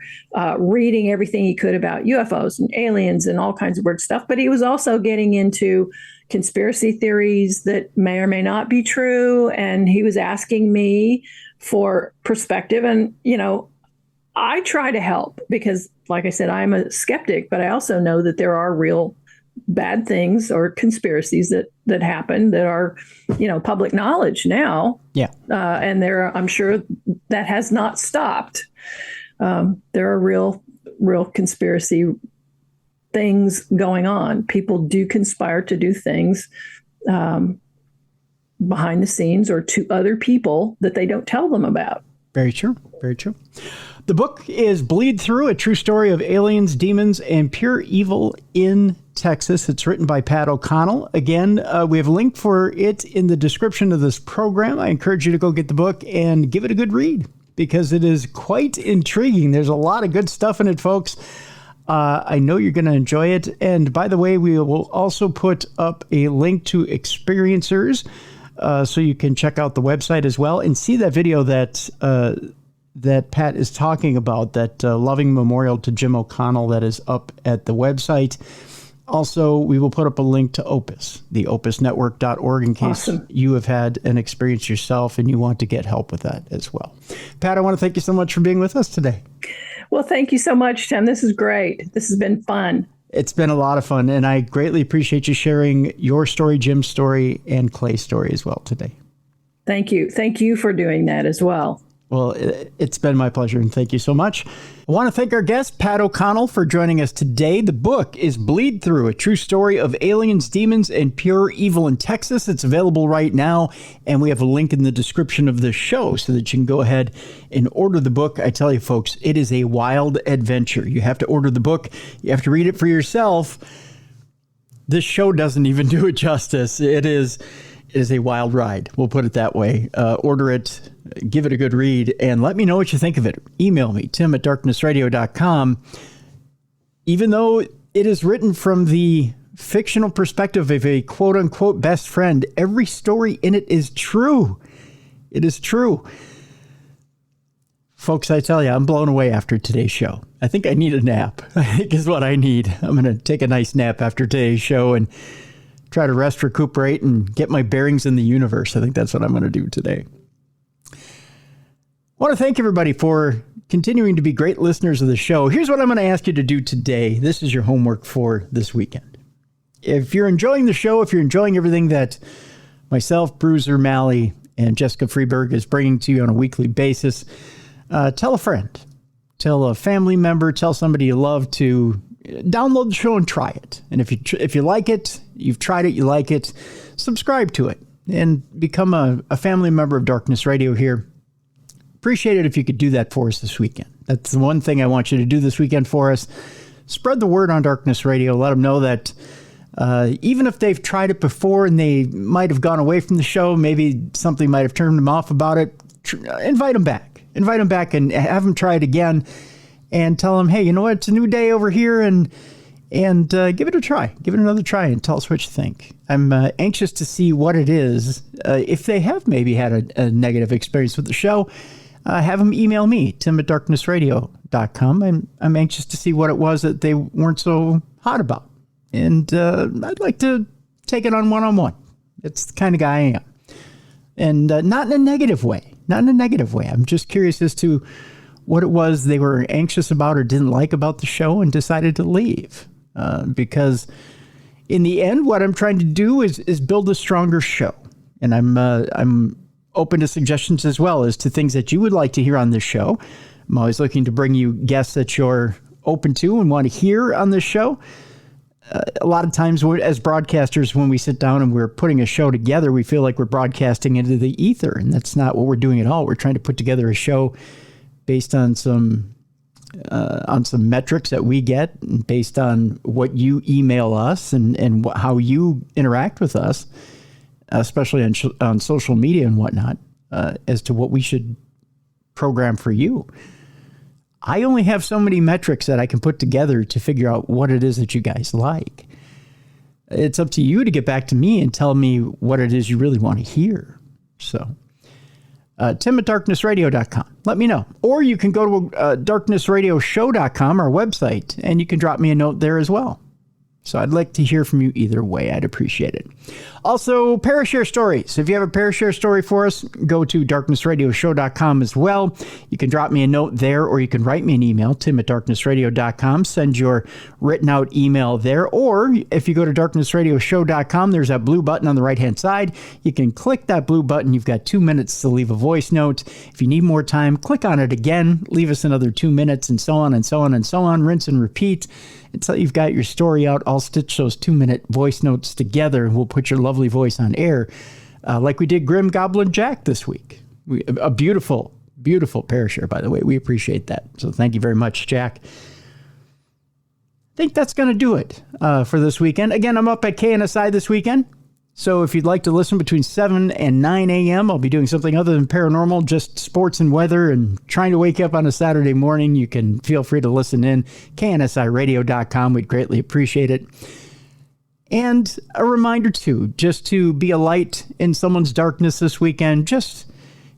reading everything he could about UFOs and aliens and all kinds of weird stuff. But he was also getting into conspiracy theories that may or may not be true. And he was asking me for perspective. And, I try to help because, like I said, I'm a skeptic, but I also know that there are real bad things or conspiracies that happen that are, public knowledge now. Yeah. And I'm sure that has not stopped. There are real conspiracy things going on. People do conspire to do things behind the scenes or to other people that they don't tell them about. Very true. Very true. The book is Bleedthrough, a true story of aliens, demons, and pure evil in Texas. It's written by Pat O'Connell. Again, we have a link for it in the description of this program. I encourage you to go get the book and give it a good read because it is quite intriguing. There's a lot of good stuff in it, folks. I know you're going to enjoy it. And by the way, we will also put up a link to Experiencers so you can check out the website as well and see that video that Pat is talking about, that loving memorial to Jim O'Connell that is up at the website. Also, we will put up a link to Opus, the opusnetwork.org, in case you have had an experience yourself and you want to get help with that as well. Pat, I want to thank you so much for being with us today. Well, thank you so much, Tim. This is great. This has been fun. It's been a lot of fun, and I greatly appreciate you sharing your story, Jim's story, and Clay's story as well today. Thank you. Thank you for doing that as well. Well, it's been my pleasure, and thank you so much. I want to thank our guest, Pat O'Connell, for joining us today. The book is Bleedthrough, a true story of aliens, demons, and pure evil in Texas. It's available right now, and we have a link in the description of the show so that you can go ahead and order the book. I tell you, folks, it is a wild adventure. You have to order the book. You have to read it for yourself. This show doesn't even do it justice. It is a wild ride. We'll put it that way. Order it, give it a good read, and let me know what you think of it. Email me, tim@darknessradio.com. Even though it is written from the fictional perspective of a quote-unquote best friend, every story in it is true. It is true. Folks, I tell you, I'm blown away after today's show. I think I need a nap, I think is what I need. I'm going to take a nice nap after today's show and try to rest, recuperate, and get my bearings in the universe. I think that's what I'm going to do today. I want to thank everybody for continuing to be great listeners of the show. Here's what I'm going to ask you to do today. This is your homework for this weekend. If you're enjoying the show, if you're enjoying everything that myself, Bruiser Malley, and Jessica Freeberg is bringing to you on a weekly basis, tell a friend, tell a family member, tell somebody you love to download the show and try it. And if you like it, you've tried it, you like it, subscribe to it and become a family member of Darkness Radio here. Appreciate it if you could do that for us this weekend. That's the one thing I want you to do this weekend for us. Spread the word on Darkness Radio. Let them know that even if they've tried it before and they might have gone away from the show, maybe something might have turned them off about it, invite them back. Invite them back and have them try it again. And tell them, hey, you know what? It's a new day over here, and give it a try. Give it another try and tell us what you think. I'm anxious to see what it is. If they have maybe had a negative experience with the show, have them email me, tim@darknessradio.com. I'm anxious to see what it was that they weren't so hot about. And I'd like to take it on one-on-one. It's the kind of guy I am. And not in a negative way. Not in a negative way. I'm just curious as to what it was they were anxious about or didn't like about the show and decided to leave. Because in the end, what I'm trying to do is build a stronger show. And I'm open to suggestions as well as to things that you would like to hear on this show. I'm always looking to bring you guests that you're open to and want to hear on this show. A lot of times as broadcasters, when we sit down and we're putting a show together, we feel like we're broadcasting into the ether. And that's not what we're doing at all. We're trying to put together a show based on some on some metrics that we get based on what you email us and how you interact with us, especially on social media and whatnot, as to what we should program for you. I only have so many metrics that I can put together to figure out what it is that you guys like. It's up to you to get back to me and tell me what it is you really want to hear. So, Tim@darknessradio.com. Let me know. Or you can go to darknessradioshow.com, our website, and you can drop me a note there as well. So I'd like to hear from you either way. I'd appreciate it. Also, Parashare stories. If you have a Parashare story for us, go to darknessradioshow.com as well. You can drop me a note there, or you can write me an email, tim@darknessradio.com. Send your written out email there. Or if you go to darknessradioshow.com, there's that blue button on the right-hand side. You can click that blue button. You've got 2 minutes to leave a voice note. If you need more time, click on it again. Leave us another 2 minutes, and so on and so on and so on. Rinse and repeat until you've got your story out. I'll stitch those 2-minute voice notes together, and we'll put your lovely voice on air, like we did Grim Goblin Jack this week. A beautiful, beautiful Parashare, by the way. We appreciate that. So thank you very much, Jack. I think that's going to do it for this weekend. Again, I'm up at KNSI this weekend. So if you'd like to listen between 7 and 9 a.m., I'll be doing something other than paranormal, just sports and weather and trying to wake up on a Saturday morning. You can feel free to listen in. KNSIradio.com. We'd greatly appreciate it. And a reminder, too, just to be a light in someone's darkness this weekend. Just,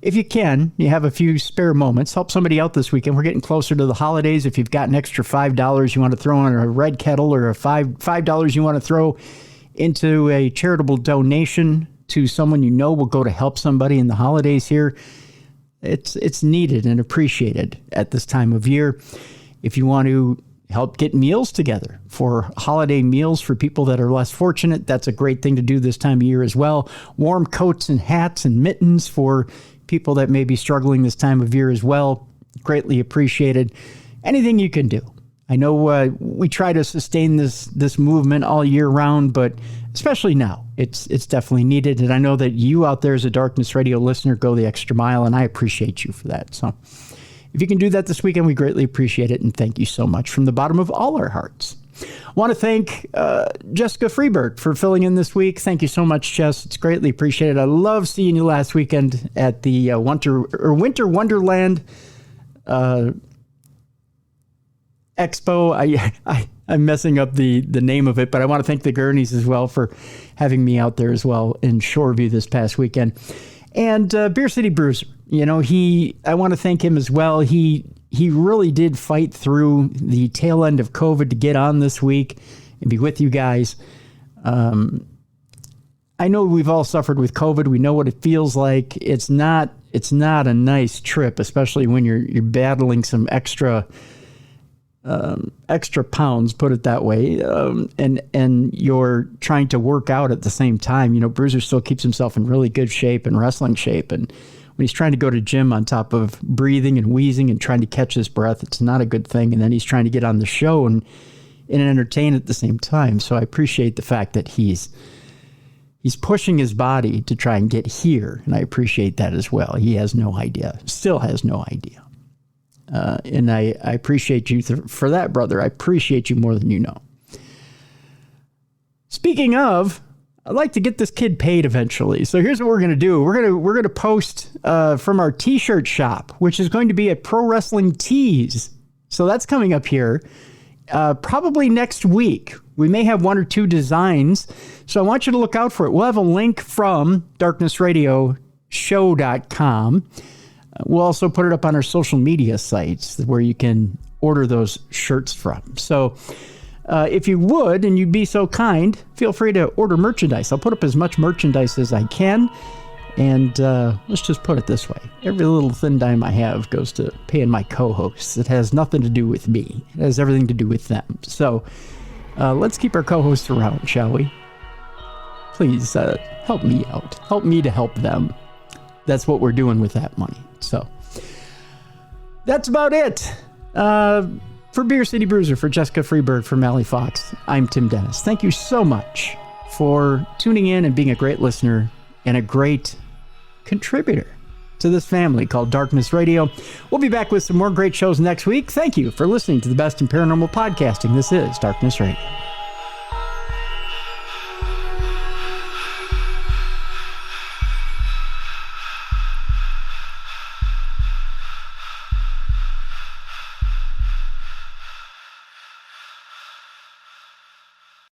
if you can, you have a few spare moments, help somebody out this weekend. We're getting closer to the holidays. If you've got an extra $5 you want to throw on a red kettle, or a $5 you want to throw into a charitable donation to someone you know will go to help somebody in the holidays here, it's needed and appreciated at this time of year. If you want to help get meals together for holiday meals for people that are less fortunate, that's a great thing to do this time of year as well. Warm coats and hats and mittens for people that may be struggling this time of year as well, greatly appreciated. Anything you can do. I know we try to sustain this movement all year round, but especially now, it's definitely needed. And I know that you out there as a Darkness Radio listener go the extra mile, and I appreciate you for that. So if you can do that this weekend, we greatly appreciate it, and thank you so much from the bottom of all our hearts. I want to thank Jessica Freeberg for filling in this week. Thank you so much, Jess. It's greatly appreciated. I love seeing you last weekend at the Winter Wonderland Expo. I'm messing up the name of it, but I want to thank the Gurneys as well for having me out there as well in Shoreview this past weekend. And Beer City Bruiser, I want to thank him as well. He really did fight through the tail end of COVID to get on this week and be with you guys. I know we've all suffered with COVID. We know what it feels like. It's not a nice trip, especially when you're battling some extra pounds, put it that way, and you're trying to work out at the same time. Bruiser still keeps himself in really good shape and wrestling shape, and when he's trying to go to gym on top of breathing and wheezing and trying to catch his breath, it's not a good thing. And then he's trying to get on the show and entertain at the same time. So I appreciate the fact that he's pushing his body to try and get here, and I appreciate that as well. He has no idea, still has no idea. And I appreciate you for that, brother. I appreciate you more than you know. Speaking of, I'd like to get this kid paid eventually. So here's what we're going to do. We're going to post from our t-shirt shop, which is going to be at Pro Wrestling Tees. So that's coming up here probably next week. We may have one or two designs. So I want you to look out for it. We'll have a link from darknessradioshow.com. We'll also put it up on our social media sites where you can order those shirts from. So if you would, and you'd be so kind, feel free to order merchandise. I'll put up as much merchandise as I can. And let's just put it this way. Every little thin dime I have goes to paying my co-hosts. It has nothing to do with me. It has everything to do with them. So let's keep our co-hosts around, shall we? Please help me out. Help me to help them. That's what we're doing with that money. So that's about it. For Beer City Bruiser, for Jessica Freeberg, for Mally Fox, I'm Tim Dennis. Thank you so much for tuning in and being a great listener and a great contributor to this family called Darkness Radio. We'll be back with some more great shows next week. Thank you for listening to the best in paranormal podcasting. This is Darkness Radio.